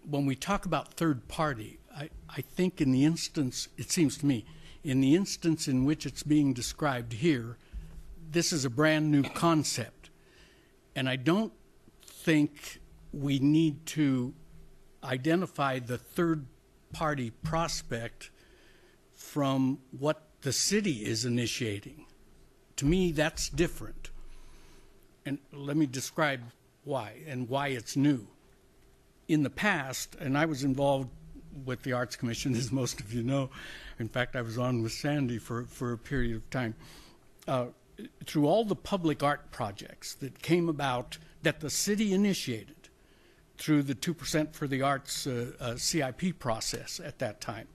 When we talk about third party, I think in the instance, it seems to me, in the instance in which it's being described here, this is a brand new concept. And I don't think we need to identify the third party prospect from what the city is initiating. To me, that's different. And let me describe why and why it's new. In the past, and I was involved with the Arts Commission, as most of you know. In fact, I was on with Sandy for a period of time. Through all the public art projects that came about, that the city initiated through the 2% for the Arts CIP process at that time,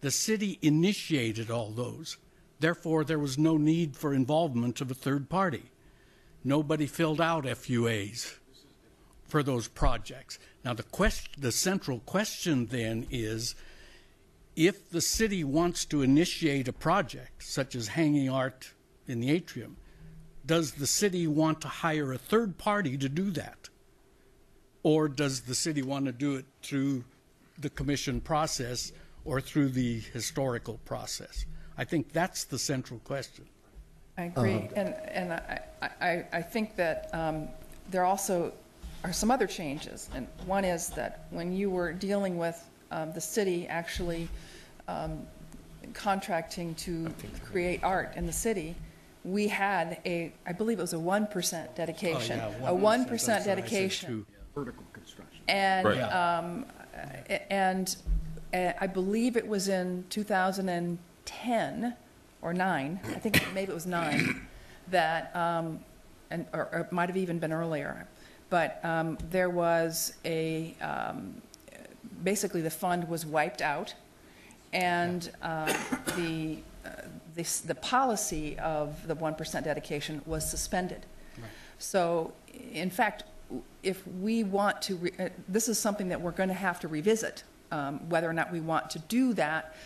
the city initiated all those. Therefore, there was no need for involvement of a third party. Nobody filled out FUAs for those projects. Now, the central question then is, if the city wants to initiate a project, such as hanging art in the atrium, does the city want to hire a third party to do that? Or does the city want to do it through the commission process or through the historical process? I think that's the central question. I agree. And I think that there also are some other changes. And one is that when you were dealing with the city actually contracting to create art in the city, we had I believe it was a 1% dedication. Oh, yeah, a 1% dedication. Vertical construction. And, Right. and I believe it was in 2010 or 9, I think maybe it was 9, that or it might have even been earlier, but there was basically the fund was wiped out, and the policy of the 1% dedication was suspended. Right. So, in fact, if we want to, this is something that we're going to have to revisit, whether or not we want to do that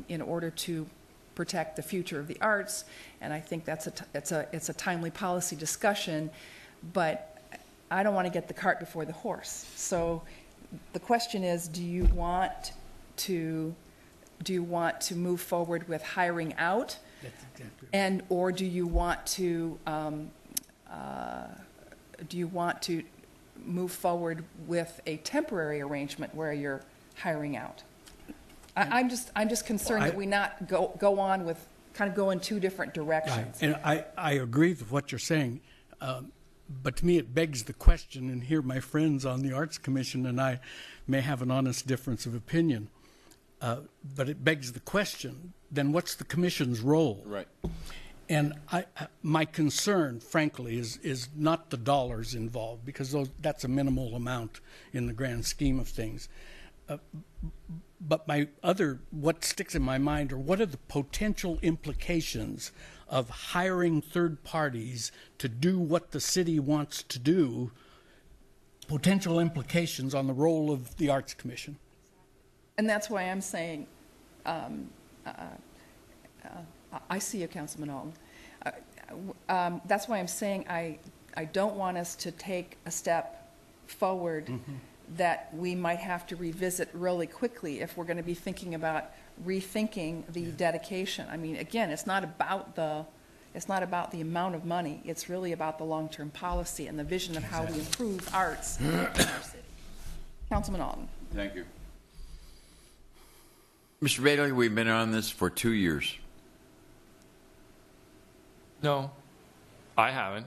in order to protect the future of the arts, and I think it's a timely policy discussion, but I don't want to get the cart before the horse. So the question is, do you want to move forward with hiring out, or do you want to move forward with a temporary arrangement where you're hiring out? I'm just concerned that we not go on with kind of go in two different directions. Right. And I agree with what you're saying, but to me it begs the question, and here my friends on the Arts Commission and I may have an honest difference of opinion, but it begs the question, then what's the Commission's role? Right. And my concern, frankly, is not the dollars involved, because that's a minimal amount in the grand scheme of things. But what sticks in my mind are, what are the potential implications of hiring third parties to do what the city wants to do, potential implications on the role of the Arts Commission? And that's why I'm saying, I see you, Councilman Alton. That's why I'm saying I don't want us to take a step forward that we might have to revisit really quickly if we're going to be thinking about rethinking the dedication. I mean, again, it's not about the amount of money. It's really about the long-term policy and the vision of how we improve arts in our city. Councilman Alton. Thank you. Mr. Bailey, we've been on this for 2 years. No, I haven't.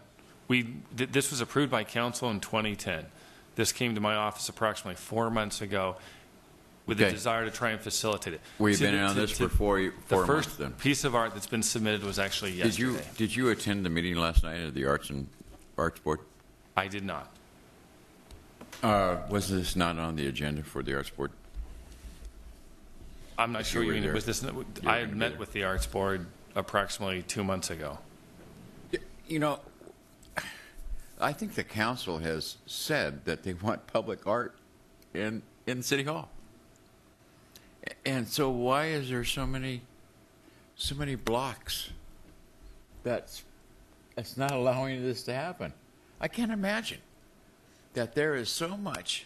This was approved by council in 2010. This came to my office approximately 4 months ago with the desire to try and facilitate it. We've been on this for 4 months then. The first piece of art that's been submitted was actually yesterday. Did you attend the meeting last night of the Arts Board? I did not. Was this not on the agenda for the Arts Board? I'm not sure you mean, was this, I had met with the Arts Board approximately 2 months ago. You know, I think the council has said that they want public art in City Hall. And so why is there so many blocks that's not allowing this to happen? I can't imagine that there is so much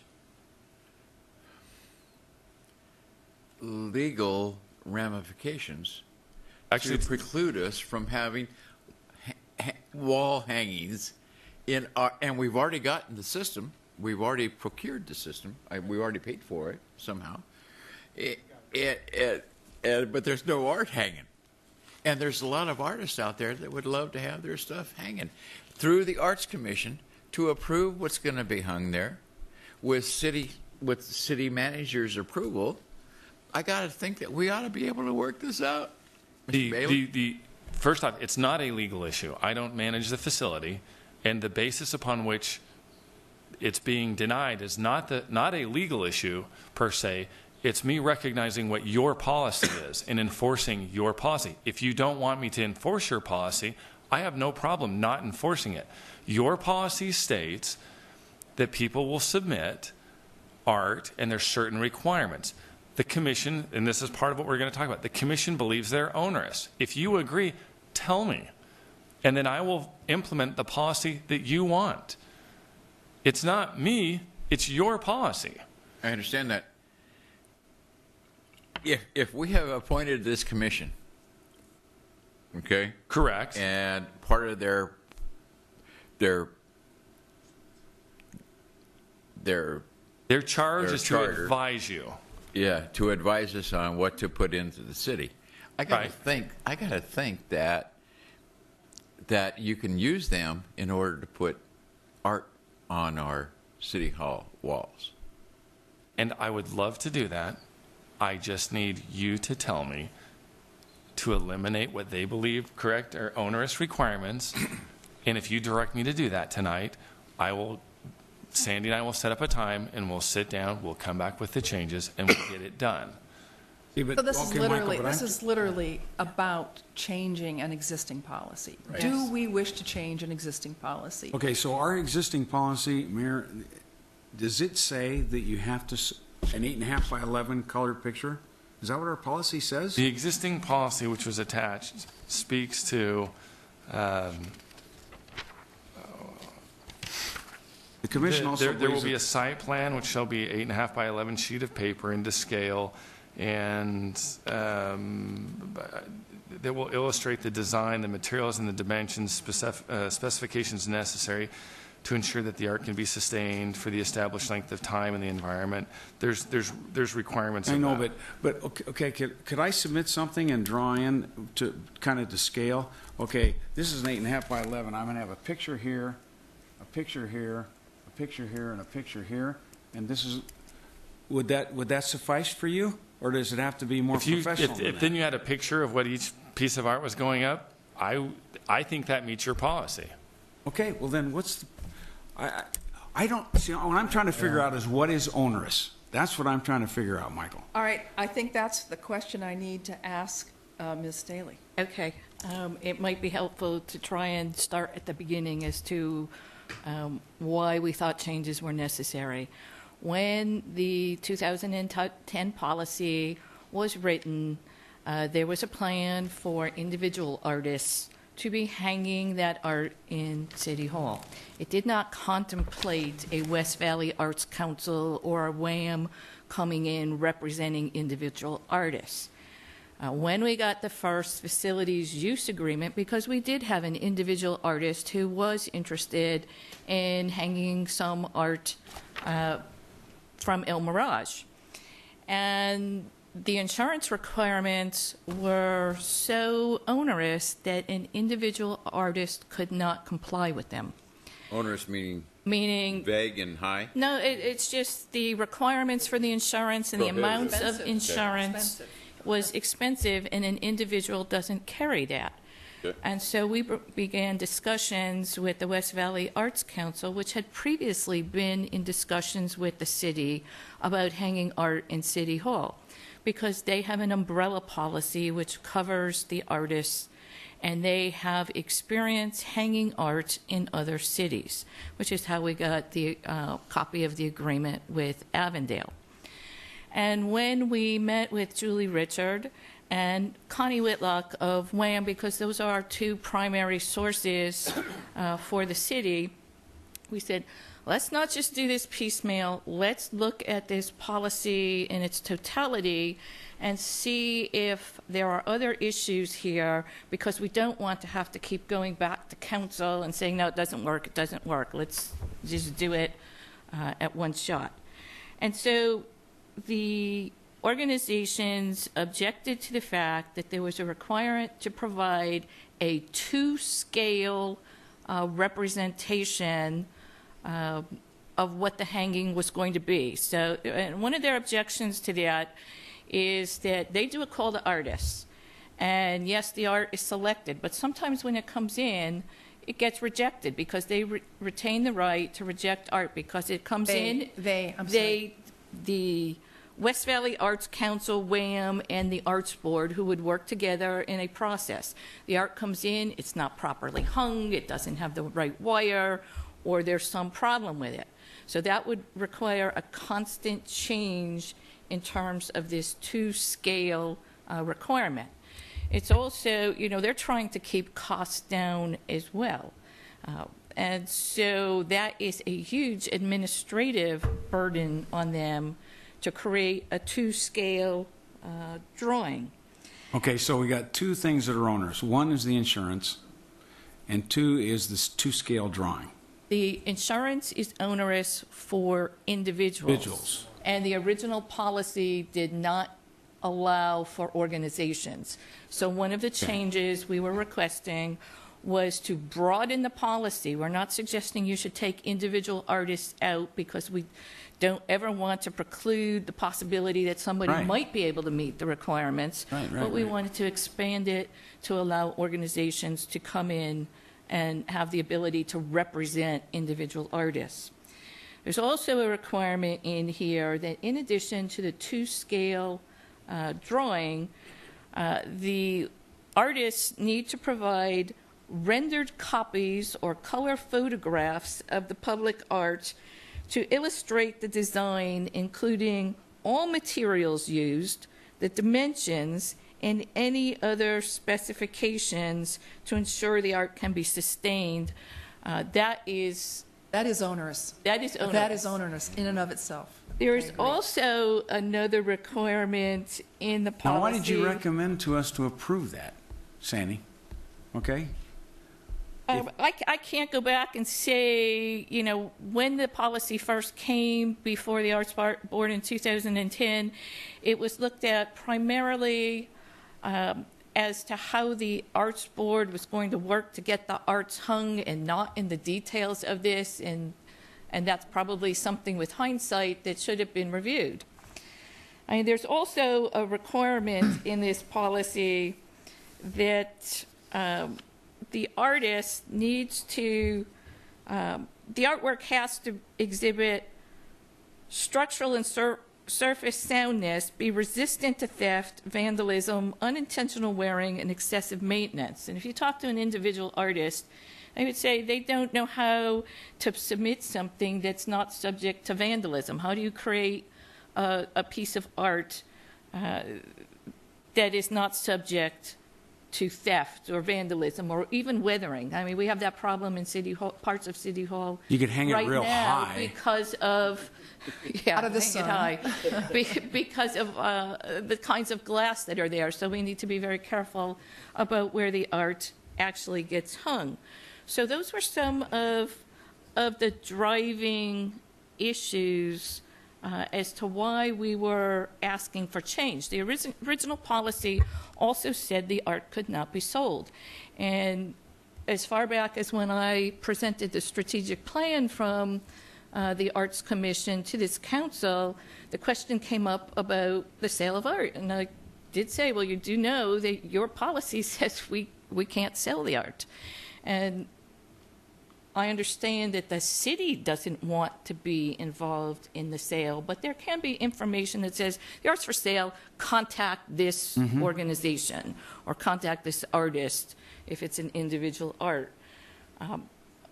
legal ramifications to preclude us from having wall hangings in our, and we've already gotten the system. We've already procured the system. We already paid for it somehow. But there's no art hanging. And there's a lot of artists out there that would love to have their stuff hanging. Through the Arts Commission to approve what's going to be hung there with city manager's approval, I got to think that we ought to be able to work this out. Mr. Bailey? First off, it's not a legal issue. I don't manage the facility, and the basis upon which it's being denied is not a legal issue per se. It's me recognizing what your policy is and enforcing your policy. If you don't want me to enforce your policy, I have no problem not enforcing it. Your policy states that people will submit art, and there's certain requirements. The commission, and this is part of what we're going to talk about, the commission believes they're onerous. If you agree, tell me, and then I will implement the policy that you want. It's not me, it's your policy. I understand that. If we have appointed this commission, okay? Correct. And part of their charge is to advise you. Yeah, to advise us on what to put into the city. I gotta think that you can use them in order to put art on our city hall walls. And I would love to do that. I just need you to tell me to eliminate what they believe correct or onerous requirements And if you direct me to do that tonight, Sandy and I will set up a time and we'll sit down, we'll come back with the changes, and we'll get it done. Yeah, but- So this okay, is literally, Michael, but this I'm- is literally about changing an existing policy. Right. Do Yes. we wish to change an existing policy? Okay, so our existing policy, Mayor, does it say that you have to, an 8.5 by 11 colored picture? Is that what our policy says? The existing policy, which was attached, speaks to The commission also there will believes be that- a site plan, which shall be 8.5 by 11 sheet of paper into scale, and that will illustrate the design, the materials, and the dimensions, specifications necessary to ensure that the art can be sustained for the established length of time in the environment. There's requirements. I of know, that. but okay, could I submit something and draw in to kind of to scale? Okay, this is an 8.5 by 11. I'm going to have a picture here, a picture here, a picture here, and a picture here. And this is, would that suffice for you, or does it have to be more professional? If then you had a picture of what each piece of art was going up, I think that meets your policy. Okay, well then what's the, I don't see what I'm trying to figure out is what is onerous. That's what I'm trying to figure out, Michael. All right, I think that's the question I need to ask Ms. Staley. Okay. It might be helpful to try and start at the beginning as to why we thought changes were necessary. When the 2010 policy was written, there was a plan for individual artists to be hanging that art in City Hall. It did not contemplate a West Valley Arts Council or a WAM coming in representing individual artists. When we got the first facilities use agreement, because we did have an individual artist who was interested in hanging some art from El Mirage. And the insurance requirements were so onerous that an individual artist could not comply with them. Onerous meaning vague and high? No, it's just the requirements for the insurance and the amounts of Expensive. insurance Expensive. was expensive, and an individual doesn't carry that. Okay. And so we began discussions with the West Valley Arts Council, which had previously been in discussions with the city about hanging art in City Hall, because they have an umbrella policy which covers the artists, and they have experience hanging art in other cities, which is how we got the copy of the agreement with Avondale. And when we met with Julie Richard and Connie Whitlock of WAM, because those are our two primary sources for the city, we said, let's not just do this piecemeal. Let's look at this policy in its totality and see if there are other issues here, because we don't want to have to keep going back to council and saying, no, it doesn't work, it doesn't work. Let's just do it at one shot. And so the organizations objected to the fact that there was a requirement to provide a two-scale representation of what the hanging was going to be. So, and one of their objections to that is that they do a call to artists. And yes, the art is selected, but sometimes when it comes in, it gets rejected because they retain the right to reject art because it comes in. The West Valley Arts Council, WAM, and the Arts Board, who would work together in a process. The art comes in, it's not properly hung, it doesn't have the right wire, or there's some problem with it. So that would require a constant change in terms of this two-scale requirement. It's also, you know, they're trying to keep costs down as well. And so that is a huge administrative burden on them to create a two-scale drawing. Okay, so we got two things that are onerous. One is the insurance, and two is this two-scale drawing. The insurance is onerous for individuals. And the original policy did not allow for organizations. So one of the changes we were requesting was to broaden the policy. We're not suggesting you should take individual artists out because we don't ever want to preclude the possibility that somebody might be able to meet the requirements. But we wanted to expand it to allow organizations to come in and have the ability to represent individual artists. There's also a requirement in here that in addition to the 2-scale drawing, the artists need to provide rendered copies or color photographs of the public art to illustrate the design, including all materials used, the dimensions, and any other specifications to ensure the art can be sustained. That is onerous. That is onerous in and of itself. There is also another requirement in the policy. Now, why did you recommend to us to approve that, Sandy? Okay? I can't go back and say, you know, when the policy first came before the Arts Board in 2010, it was looked at primarily as to how the Arts Board was going to work to get the arts hung and not in the details of this, and that's probably something with hindsight that should have been reviewed. I mean, there's also a requirement in this policy that the artist needs to, the artwork has to exhibit structural and surface soundness, be resistant to theft, vandalism, unintentional wearing, and excessive maintenance. And if you talk to an individual artist, I would say they don't know how to submit something that's not subject to vandalism. How do you create a piece of art that is not subject to theft or vandalism or even weathering? I mean, we have that problem in City Hall, parts of City Hall. You could hang it right real now high because of out of the sun. Because of the kinds of glass that are there. So we need to be very careful about where the art actually gets hung. So those were some of the driving issues as to why we were asking for change. The original policy also said the art could not be sold. And as far back as when I presented the strategic plan from the Arts Commission to this council, the question came up about the sale of art. And I did say, well, you do know that your policy says we can't sell the art. And I understand that the city doesn't want to be involved in the sale, but there can be information that says the art's for sale, contact this organization or contact this artist if it's an individual art.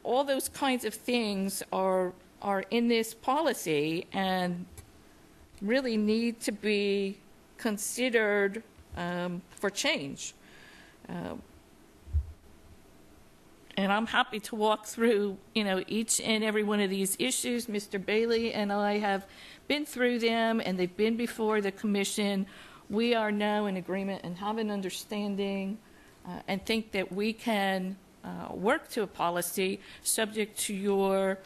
All those kinds of things are in this policy and really need to be considered for change. And I'm happy to walk through, you know, each and every one of these issues. Mr. Bailey and I have been through them, and they've been before the commission. We are now in agreement and have an understanding and think that we can work to a policy subject to your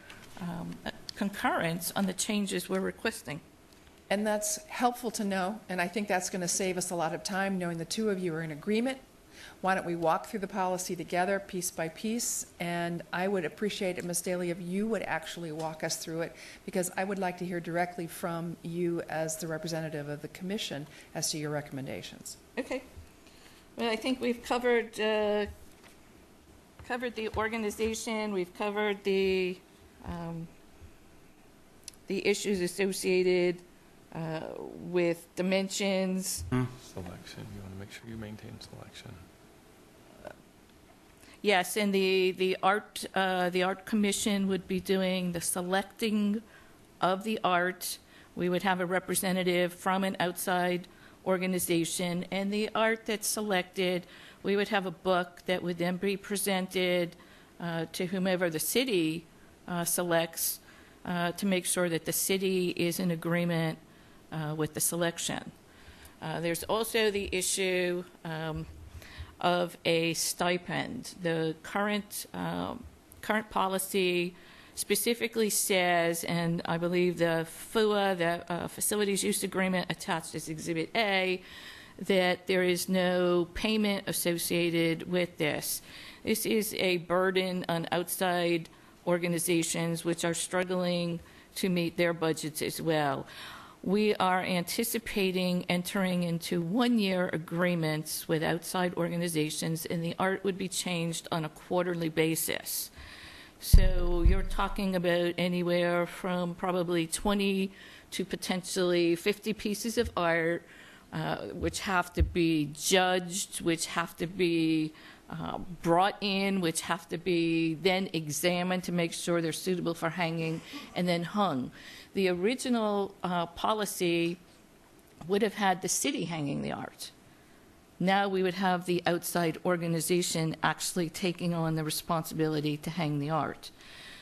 concurrence on the changes we're requesting. And that's helpful to know, and I think that's going to save us a lot of time knowing the two of you are in agreement. Why don't we walk through the policy together, piece by piece, and I would appreciate it, Ms. Daly, if you would actually walk us through it, because I would like to hear directly from you as the representative of the commission as to your recommendations. Okay. Well, I think we've covered the organization, we've covered the issues associated with dimensions. Selection. You want to make sure you maintain selection. Yes, and the art commission would be doing the selecting of the art. We would have a representative from an outside organization, and the art that's selected, we would have a book that would then be presented to whomever the city selects to make sure that the city is in agreement with the selection. There's also the issue of a stipend. The current policy specifically says, and I believe the FUA, the Facilities Use Agreement attached as Exhibit A, that there is no payment associated with this. This is a burden on outside organizations which are struggling to meet their budgets as well. we are anticipating entering into one-year agreements with outside organizations, and the art would be changed on a quarterly basis. So you're talking about anywhere from probably 20 to potentially 50 pieces of art, which have to be judged, which have to be brought in, which have to be then examined to make sure they're suitable for hanging, and then hung. The original policy would have had the city hanging the art. Now we would have the outside organization actually taking on the responsibility to hang the art.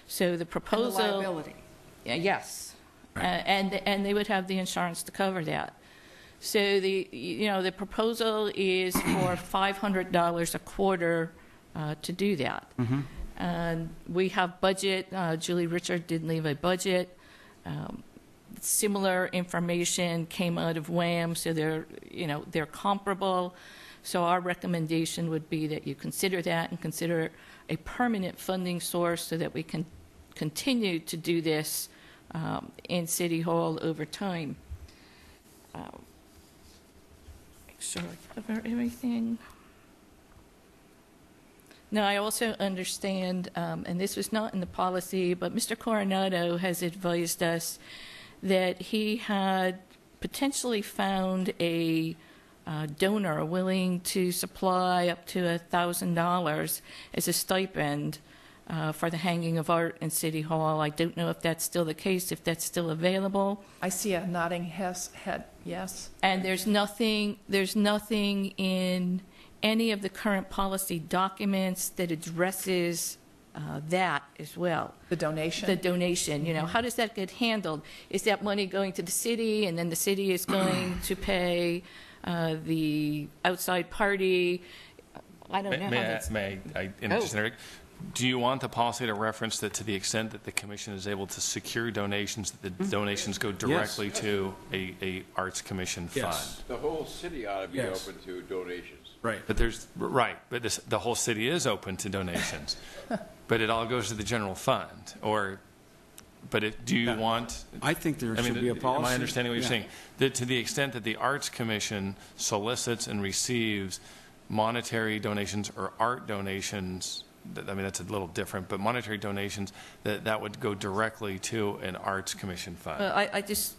So the proposal... And the liability. Yes. Right. And they would have the insurance to cover that. So the proposal is for $500 a quarter to do that. Mm-hmm. And we have budget. Julie Richard did leave a budget. Similar information came out of WHAM, so they're comparable. So our recommendation would be that you consider that and consider a permanent funding source so that we can continue to do this in City Hall over time. Make sure I cover everything. Now, I also understand, and this was not in the policy, but Mr. Coronado has advised us that he had potentially found a donor willing to supply up to $1,000 as a stipend for the hanging of art in City Hall. I don't know if that's still the case, if that's still available. I see a nodding head, yes. And there's nothing in any of the current policy documents that addresses that as well. The donation? The donation. How does that get handled? Is that money going to the city, and then the city is going to pay the outside party? I don't know. May I interject? Do you want the policy to reference that to the extent that the commission is able to secure donations, that the donations go directly to a arts commission fund? The whole city ought to be open to donations. Right. But the whole city is open to donations, but it all goes to the general fund. Do you want? I think there should be a policy. Am I understanding what you're saying? That to the extent that the Arts Commission solicits and receives monetary donations or art donations, that's a little different, but monetary donations, that would go directly to an Arts Commission fund. I just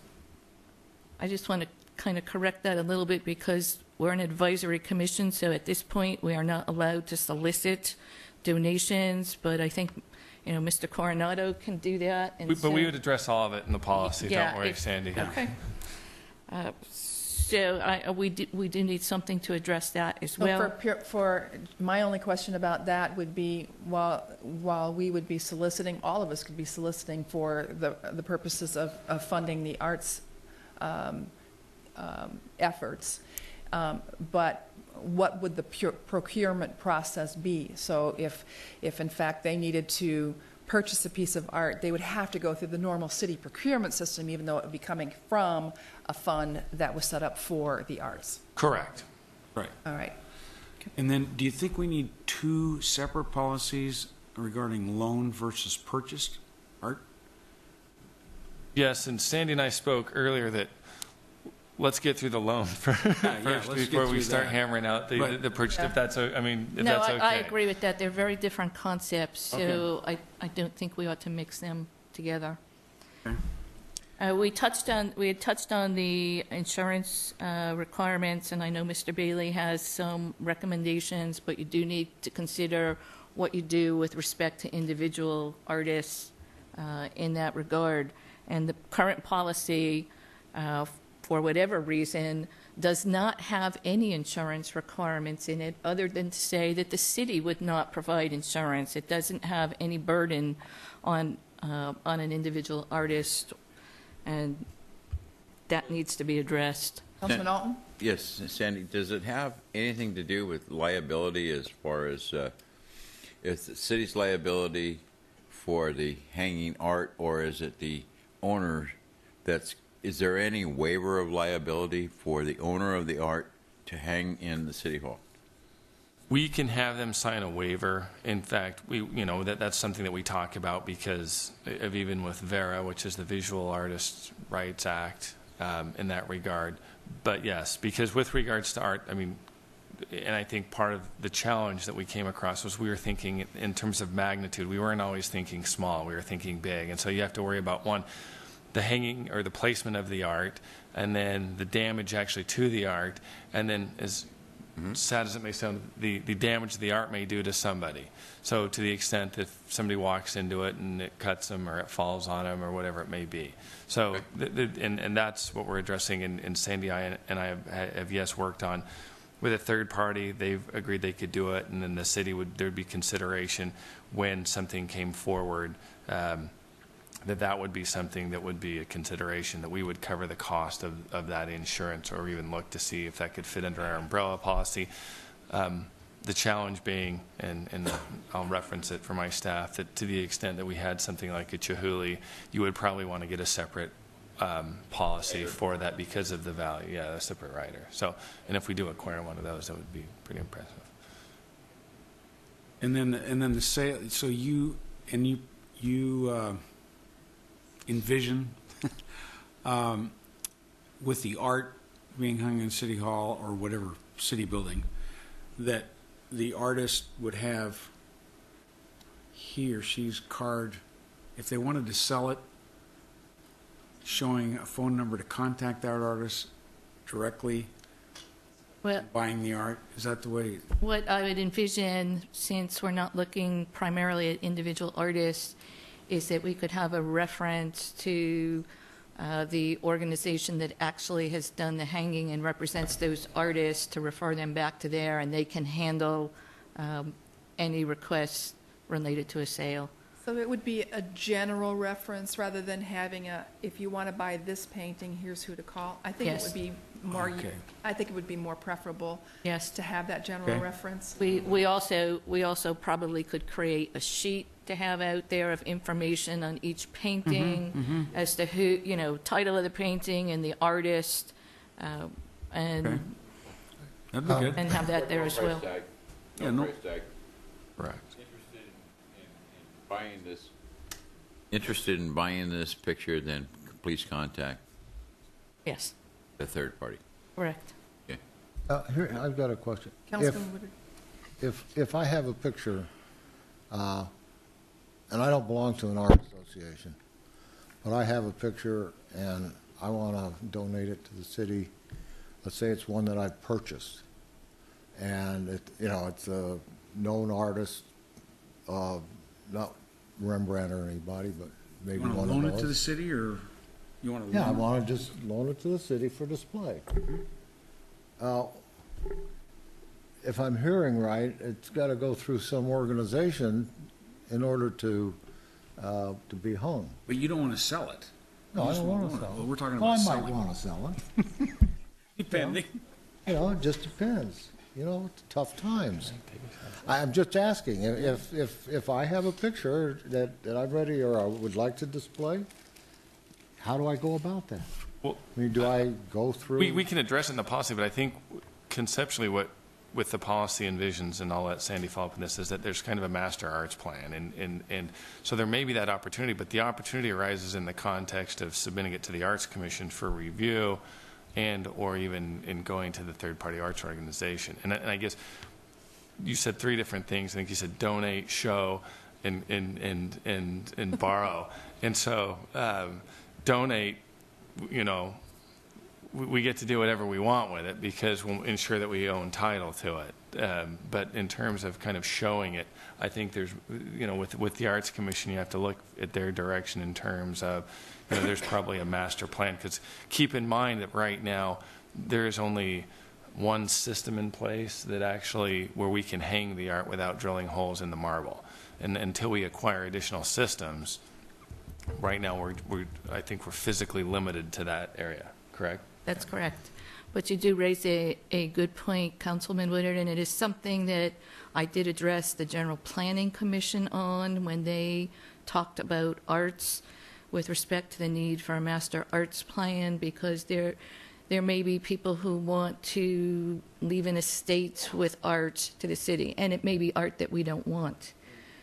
want to kind of correct that a little bit, because we're an advisory commission, so at this point we are not allowed to solicit donations, but I think Mr. Coronado can do that. And but we would address all of it in the policy, don't worry, Sandy. Okay. So we do need something to address that as well. For my only question about that would be, while we would be soliciting, all of us could be soliciting for the purposes of funding the arts efforts, but what would the procurement process be? So if in fact they needed to purchase a piece of art, they would have to go through the normal city procurement system, even though it would be coming from a fund that was set up for the arts. Correct. Right. All right. And then, do you think we need two separate policies regarding loan versus purchased art? Yes, and Sandy and I spoke earlier that let's get through the loan first before we start hammering out the purchase. If that's, that's okay. I agree with that. They're very different concepts, so I don't think we ought to mix them together. Okay. We had touched on the insurance requirements, and I know Mr. Bailey has some recommendations, but you do need to consider what you do with respect to individual artists in that regard. And the current policy, for whatever reason, does not have any insurance requirements in it, other than to say that the city would not provide insurance. It doesn't have any burden on an individual artist, and that needs to be addressed. Councilman Alton? Yes, Sandy, does it have anything to do with liability as far as is the city's liability for the hanging art, or is it the owner is there any waiver of liability for the owner of the art to hang in the City Hall? We can have them sign a waiver. In fact, that's something that we talk about because of even with VERA, which is the Visual Artists' Rights Act, in that regard. But yes, because with regards to art, I mean, and I think part of the challenge that we came across was we were thinking in terms of magnitude. We weren't always thinking small, we were thinking big. And so you have to worry about, one, the hanging or the placement of the art, and then the damage actually to the art, and then as sad as it may sound, the damage the art may do to somebody. So to the extent that if somebody walks into it and it cuts them or it falls on them or whatever it may be. So, and that's what we're addressing, and Sandy and I have yes worked on. With a third party, they've agreed they could do it, and then the city there'd be consideration when something came forward, that would be something that would be a consideration, that we would cover the cost of that insurance, or even look to see if that could fit under our umbrella policy. The challenge being, and I'll reference it for my staff, that to the extent that we had something like a Chihuly, you would probably want to get a separate policy for that because of the value. Yeah, a separate rider. So, and if we do acquire one of those, that would be pretty impressive. And then the sale. So you envision with the art being hung in City Hall or whatever city building, that the artist would have, he or she's card, if they wanted to sell it, showing a phone number to contact that artist directly, Well, buying the art. Is that the way? what I would envision, since we're not looking primarily at individual artists, is that we could have a reference to the organization that actually has done the hanging and represents those artists, to refer them back to there, and they can handle any requests related to a sale. So it would be a general reference rather than having if you want to buy this painting, here's who to call. I think Yes. it would be more. Okay. I think it would be more preferable. Yes. To have that general Okay. reference. We also probably could create a sheet to have out there of information on each painting as to who, title of the painting and the artist, and Okay. That'd be good. and have that there as well. Yeah, no- price tag. Correct. Interested in buying this picture, then please contact Yes, the third party. correct. Okay. Here, I've got a question. Councilman Woodard. If I have a picture, and I don't belong to an art association, but I have a picture and I want to donate it to the city, let's say it's one that I purchased, and it's a known artist, not Rembrandt or anybody, but maybe You want one to of loan those. it to the city, or you want to? Yeah, I want to just loan it to the city for display. If I'm hearing right, it's got to go through some organization in order to be hung. But you don't want to sell it. No, You I just don't want to loan it. sell it. Well, we're talking Well, about I might selling. want to sell it. Depending. It just depends. It's tough times. I'm just asking, if I have a picture that I'm ready or I would like to display, how do I go about that? Well, I mean, do I go through? we can address it in the policy, but I think conceptually what with the policy envisions, and I'll let Sandy follow up on this, is that there's kind of a master arts plan. And so there may be that opportunity, but the opportunity arises in the context of submitting it to the Arts Commission for review and or even in going to the third-party arts organization. And I guess you said three different things. I think you said donate, show, and borrow. And so donate, we get to do whatever we want with it because we'll ensure that we own title to it. But in terms of kind of showing it, I think there's, with the Arts Commission, you have to look at their direction in terms of, there's probably a master plan. Because keep in mind that right now, there is only one system in place that actually, where we can hang the art without drilling holes in the marble. And until we acquire additional systems, right now, I think we're physically limited to that area, correct? That's correct. But you do raise a good point, Councilman Woodard, and it is something that I did address the General Planning Commission on when they talked about arts with respect to the need for a master arts plan, because there may be people who want to leave an estate with art to the city, and it may be art that we don't want.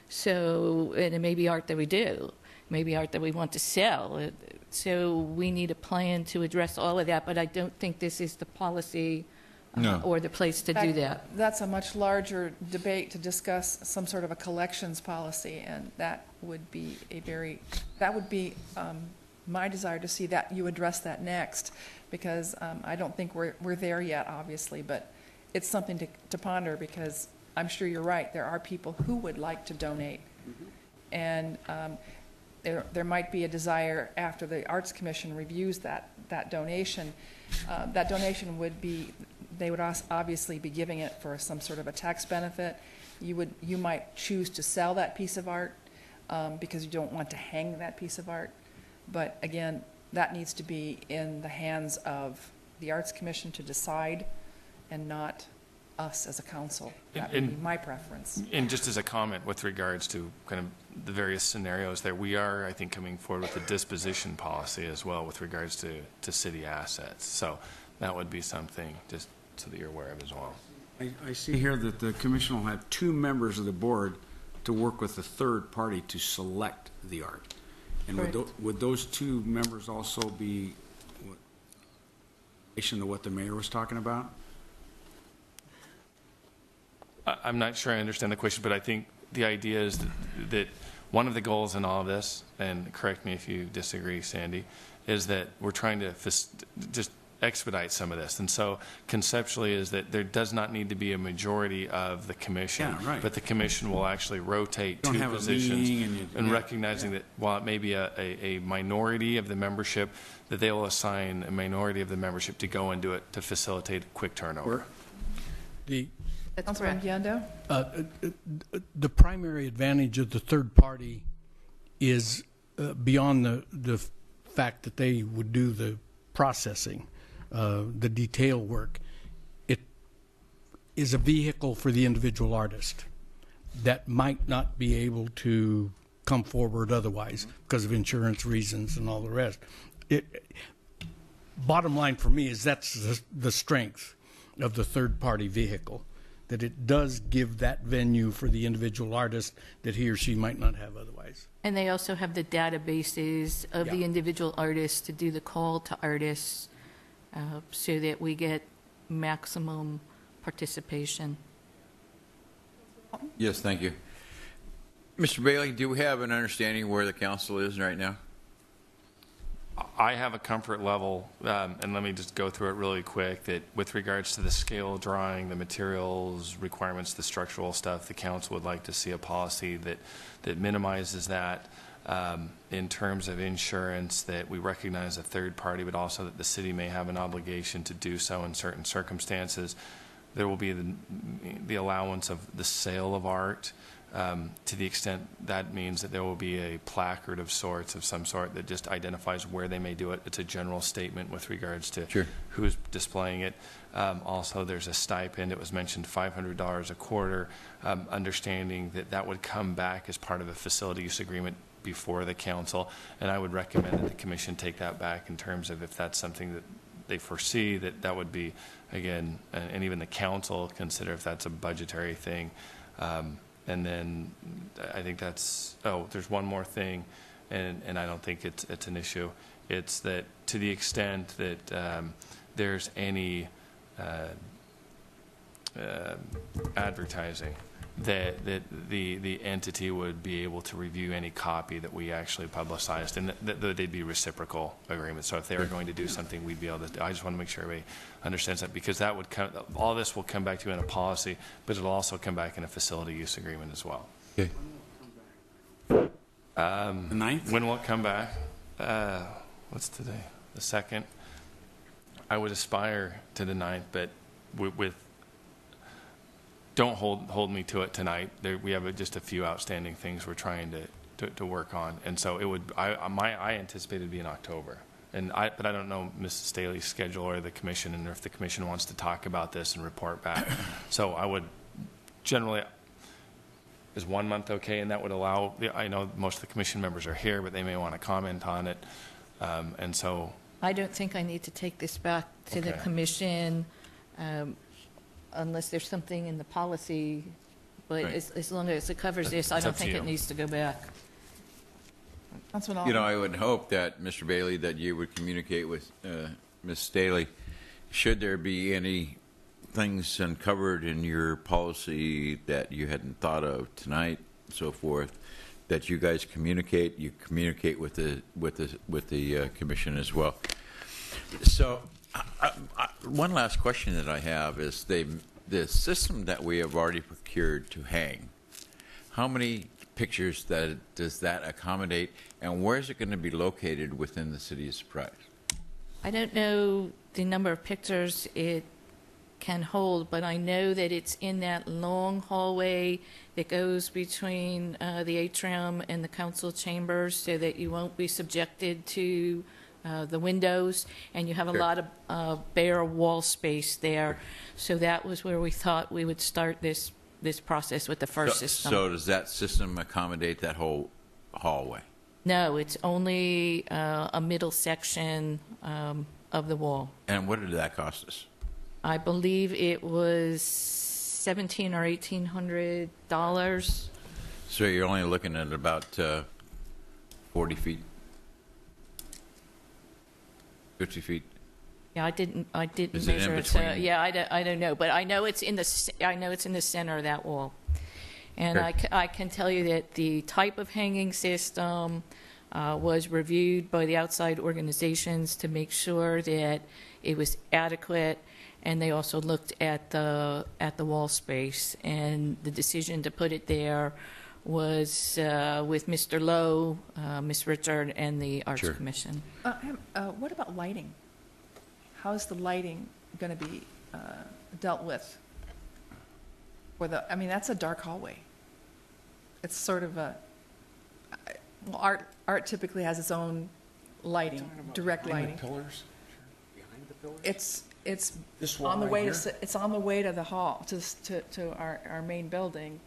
So, and it may be art that we do. Maybe art that we want to sell. So we need a plan to address all of that, but I don't think this is the policy No. or the place to do that. That's a much larger debate to discuss some sort of a collections policy, and that would be my desire to see that you address that next, because I don't think we're there yet, obviously, but it's something to ponder, because I'm sure you're right, there are people who would like to donate. And there might be a desire after the Arts Commission reviews that donation. That donation would be, they would obviously be giving it for some sort of a tax benefit. You might choose to sell that piece of art because you don't want to hang that piece of art. But again, that needs to be in the hands of the Arts Commission to decide, and not us as a council. That would be my preference. And just as a comment with regards to kind of the various scenarios there, we are, I think, coming forward with a disposition policy as well with regards to city assets. So that would be something just so that you're aware of as well. I see here that the commission will have 2 members of the board to work with a third party to select the art. And would those 2 members also be in relation to what the mayor was talking about? I'm not sure I understand the question, but I think the idea is that one of the goals in all of this, and correct me if you disagree, Sandy, is that we're trying to just expedite some of this. And so conceptually is that there does not need to be a majority of the commission, Yeah, right. but the commission will actually rotate Don't 2 have a positions, meeting and recognizing that while it may be a minority of the membership, that they will assign a minority of the membership to go and do it to facilitate quick turnover. That's Councilman correct. Biondo? The primary advantage of the third party is beyond the fact that they would do the processing, the detail work. It is a vehicle for the individual artist that might not be able to come forward otherwise because of insurance reasons and all the rest. Bottom line for me is that's the strength of the third party vehicle, that it does give that venue for the individual artist that he or she might not have otherwise. And they also have the databases of the individual artists to do the call to artists so that we get maximum participation. Yes, thank you. Mr. Bailey, do we have an understanding where the council is right now? I have a comfort level, and let me just go through it really quick, that with regards to the scale drawing, the materials requirements, the structural stuff, the council would like to see a policy that minimizes that in terms of insurance, that we recognize a third party, but also that the city may have an obligation to do so in certain circumstances. There will be the allowance of the sale of art. To the extent that means that there will be a placard of sorts, of some sort, that just identifies where they may do it. It's a general statement with regards to who's displaying it. Also, there's a stipend. It was mentioned $500 a quarter, understanding that that would come back as part of a facility use agreement before the council. And I would recommend that the commission take that back in terms of if that's something that they foresee, that would be, again, and even the council consider if that's a budgetary thing. And then I think that's, there's one more thing, and I don't think it's an issue. It's that to the extent that there's any advertising, that the entity would be able to review any copy that we actually publicized, and that they'd be reciprocal agreements. So if they were going to do something, we'd be able to. I just want to make sure everybody understands that, because that would come. All this will come back to you in a policy, but it'll also come back in a facility use agreement as well. Okay. The 9th? When will it come back? What's today? The 2nd. I would aspire to the 9th, but with don't hold me to it tonight. We have just a few outstanding things we're trying to work on, and so it would. I anticipate it'd be in October, but I don't know Mrs. Staley's schedule or the commission, and if the commission wants to talk about this and report back. So I would generally. Is 1 month okay? And that would allow. I know most of the commission members are here, but they may want to comment on it, and so. I don't think I need to take this back to the commission. Unless there's something in the policy, but as long as it covers this, I don't think it needs to go back. Councilman You know, Alden. I would hope that, Mr. Bailey, that you would communicate with Ms. Staley. Should there be any things uncovered in your policy that you hadn't thought of tonight, so forth, that you guys communicate. You communicate with the commission as well. So, one last question that I have is the system that we have already procured to hang. How many pictures does that accommodate, and where is it going to be located within the city of Surprise? I don't know the number of pictures it can hold, but I know that it's in that long hallway that goes between the atrium and the council chambers, so that you won't be subjected to the windows, and you have a lot of bare wall space there. So that was where we thought we would start this process with the first system. So does that system accommodate that whole hallway? No, it's only a middle section of the wall. And what did that cost us? I believe it was $1,700 or $1,800. So you're only looking at about 40 feet, 50 feet. Yeah, I didn't Is it in measure it. between? Yeah, I don't know, but I know it's in the center of that wall. And Okay. I can tell you that the type of hanging system was reviewed by the outside organizations to make sure that it was adequate, and they also looked at the wall space, and the decision to put it there was with Mr. Lowe, Ms. Richard, and the Arts Sure. Commission. What about lighting? How is the lighting going to be dealt with? I mean, that's a dark hallway. It's sort of well, art typically has its own lighting, direct lighting. Pillars behind the pillars. It's This wall on the right way here? it's on the way to the hall to our main building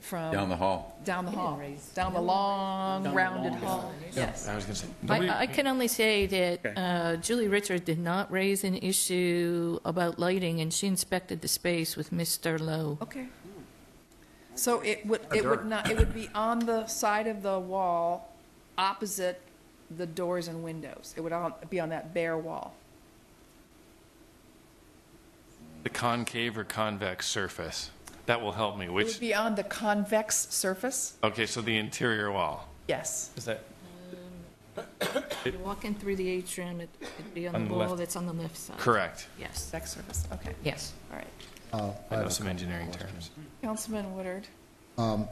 from Down the hall. down the long rounded hall. Yes. I was going to say, I can only say that Julie Richard did not raise an issue about lighting, and she inspected the space with Mr. Lowe. Okay. So it would be on the side of the wall opposite the doors and windows. It would be on that bare wall. the concave or convex surface. That will help me. It Which? would be on the convex surface? Okay, so the interior wall. Yes. Is that? You're walking through the atrium, it'd be on the wall that's on the left side. Correct. Yes. Convex surface, okay. Yes. All right. I know some engineering terms. Councilman Woodard. And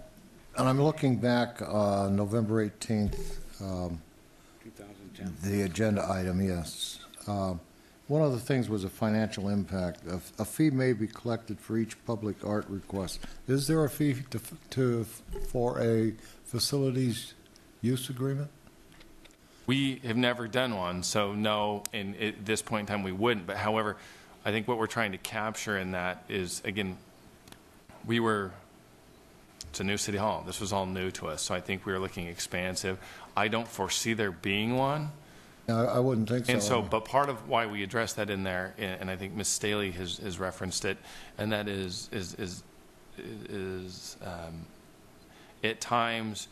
I'm looking back, November 18th, 2010. the agenda item, yes. One of the things was a financial impact. A fee may be collected for each public art request. Is there a fee for a facilities use agreement? We have never done one, so no, at this point in time, we wouldn't. But however, I think what we're trying to capture in that is, again, it's a new city hall. This was all new to us, so I think we were looking expansive. I don't foresee there being one. No, I wouldn't think so. And so, but part of why we addressed that in there, and I think Ms. Staley has referenced it, and that is at times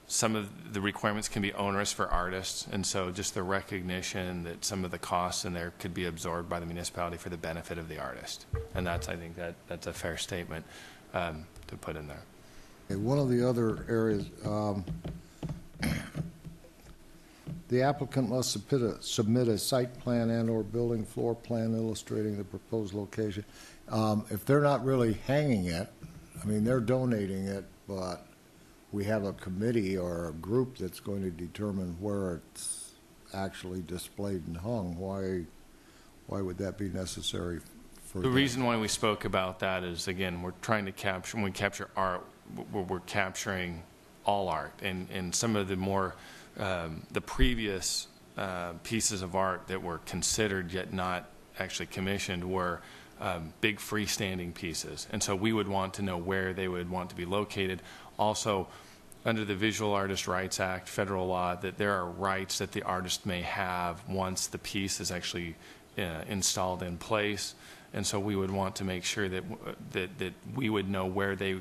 some of the requirements can be onerous for artists, and so just the recognition that some of the costs in there could be absorbed by the municipality for the benefit of the artist, and I think that's a fair statement to put in there. Okay, one of the other areas, the applicant must submit a site plan and/or building floor plan illustrating the proposed location. If they're not really hanging it, I mean, they're donating it, but we have a committee or a group that's going to determine where it's actually displayed and hung. Why would that be necessary for The them? reason why we spoke about that is, again, we're trying to capture, when we capture art, we're capturing all art, and some of the more the previous pieces of art that were considered yet not actually commissioned were big freestanding pieces. And so we would want to know where they would want to be located. Also, under the Visual Artist Rights Act, federal law, that there are rights that the artist may have once the piece is actually installed in place. And so we would want to make sure that we would know where they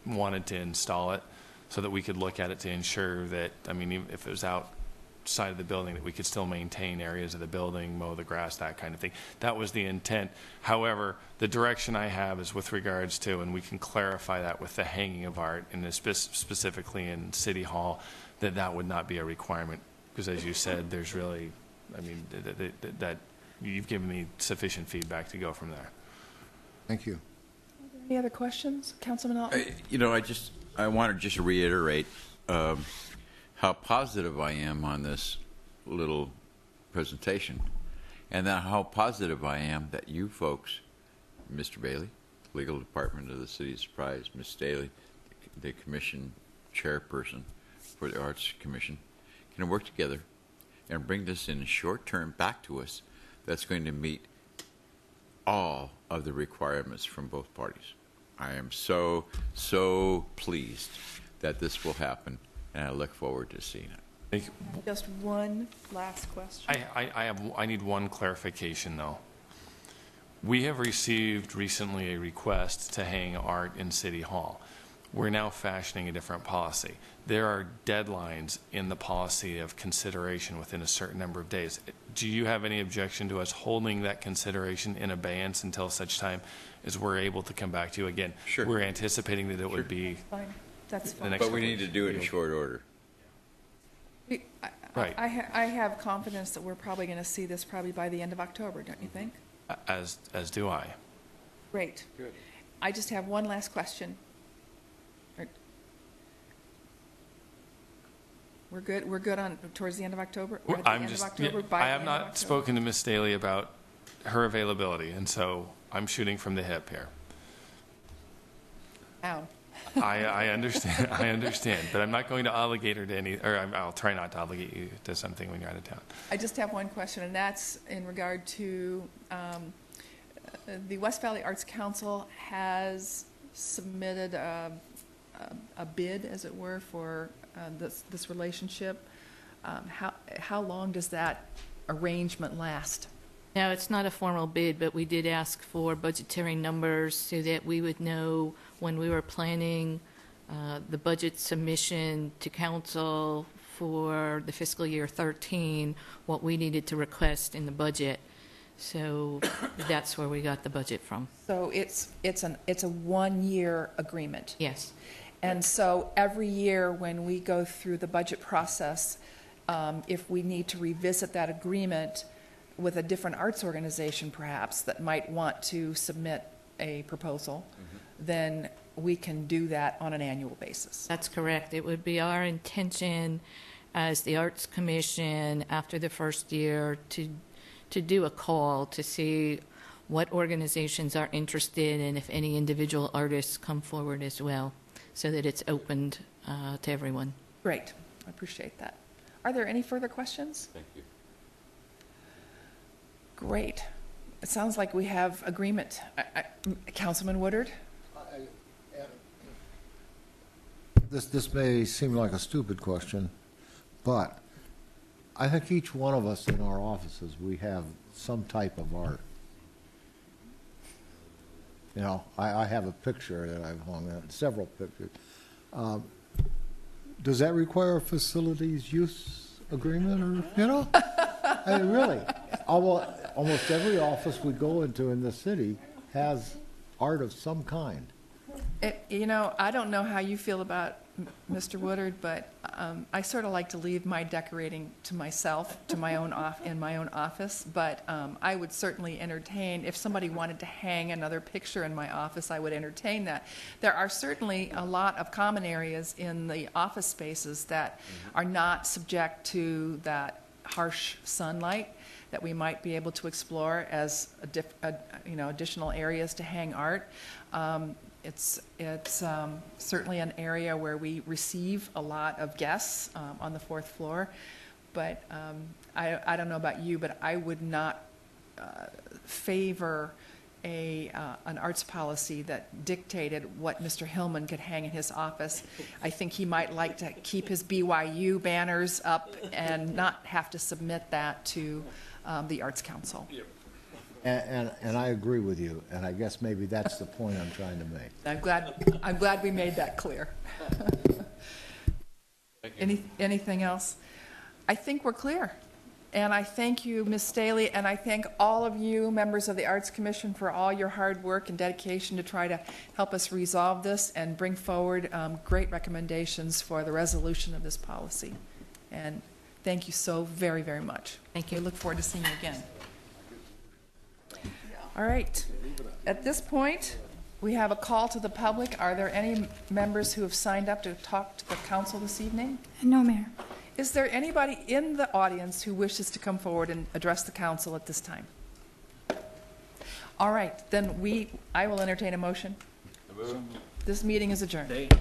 wanted to install it, so that we could look at it to ensure that, I mean, even if it was outside of the building, that we could still maintain areas of the building, mow the grass, that kind of thing. That was the intent. However, the direction I have is with regards to, and we can clarify that with the hanging of art, and specifically in City Hall, that would not be a requirement. Because as you said, there's really, I mean, that you've given me sufficient feedback to go from there. Thank you. Any other questions? Councilman Alton? I want to just reiterate how positive I am on this little presentation, and then how positive I am that you folks, Mr. Bailey, Legal Department of the City of Surprise, Ms. Staley, the Commission Chairperson for the Arts Commission, can work together and bring this in short term back to us that's going to meet all of the requirements from both parties. I am so pleased that this will happen, and I look forward to seeing it. Thank you. Just one last question. I need one clarification, though. We have received recently a request to hang art in City Hall. We're now fashioning a different policy. There are deadlines in the policy of consideration within a certain number of days. Do you have any objection to us holding that consideration in abeyance until such time as we're able to come back to you again? Sure. We're anticipating that it would be Fine. That's fine. But we need to do it in short order. Right. I have confidence that we're probably going to see this probably by the end of October, don't you think? as do I. Great. Good. I just have one last question. We're good. We're good on towards the end of October. Or at the end of October, by I the have end not of October? spoken to Ms. Staley about her availability, and so I'm shooting from the hip here. Ow. I understand. I understand, but I'm not going to obligate her to any, or I'll try not to obligate you to something when you're out of town. I just have one question, and that's in regard to the West Valley Arts Council has submitted a bid, as it were, for this relationship. How long does that arrangement last? Now, it's not a formal bid, but we did ask for budgetary numbers so that we would know when we were planning the budget submission to council for the fiscal year 13, what we needed to request in the budget. So that's where we got the budget from. So it's a 1-year agreement. Yes. And so every year when we go through the budget process, if we need to revisit that agreement with a different arts organization perhaps that might want to submit a proposal, then we can do that on an annual basis. That's correct. It would be our intention as the Arts Commission after the first year to do a call to see what organizations are interested and if any individual artists come forward as well, so that it's opened to everyone. Great. I appreciate that. Are there any further questions? Thank you. Great. It sounds like we have agreement. Councilman Woodard? This may seem like a stupid question, but I think each one of us in our offices, we have some type of art. You know, I have a picture that I've hung on, several pictures. Does that require a facilities use agreement, or, you know? I mean, really, almost every office we go into in the city has art of some kind. You know, I don't know how you feel about Mr. Woodard, but I sort of like to leave my decorating to myself, to my own in my own office. But I would certainly entertain, if somebody wanted to hang another picture in my office, I would entertain that. There are certainly a lot of common areas in the office spaces that are not subject to that harsh sunlight that we might be able to explore as additional areas to hang art. It's certainly an area where we receive a lot of guests on the 4th floor, but I don't know about you, but I would not favor an arts policy that dictated what Mr. Hillman could hang in his office. I think he might like to keep his BYU banners up and not have to submit that to the Arts Council. Yep. And I agree with you, and I guess maybe that's the point I'm trying to make. I'm glad we made that clear. Anything else? I think we're clear. And I thank you, Ms. Staley, and I thank all of you, members of the Arts Commission, for all your hard work and dedication to try to help us resolve this and bring forward great recommendations for the resolution of this policy. And thank you so very, very much. Thank you. We look forward to seeing you again. All right. At this point, we have a call to the public. Are there any members who have signed up to talk to the council this evening? No, Mayor. Is there anybody in the audience who wishes to come forward and address the council at this time? All right, then I will entertain a motion. This meeting is adjourned.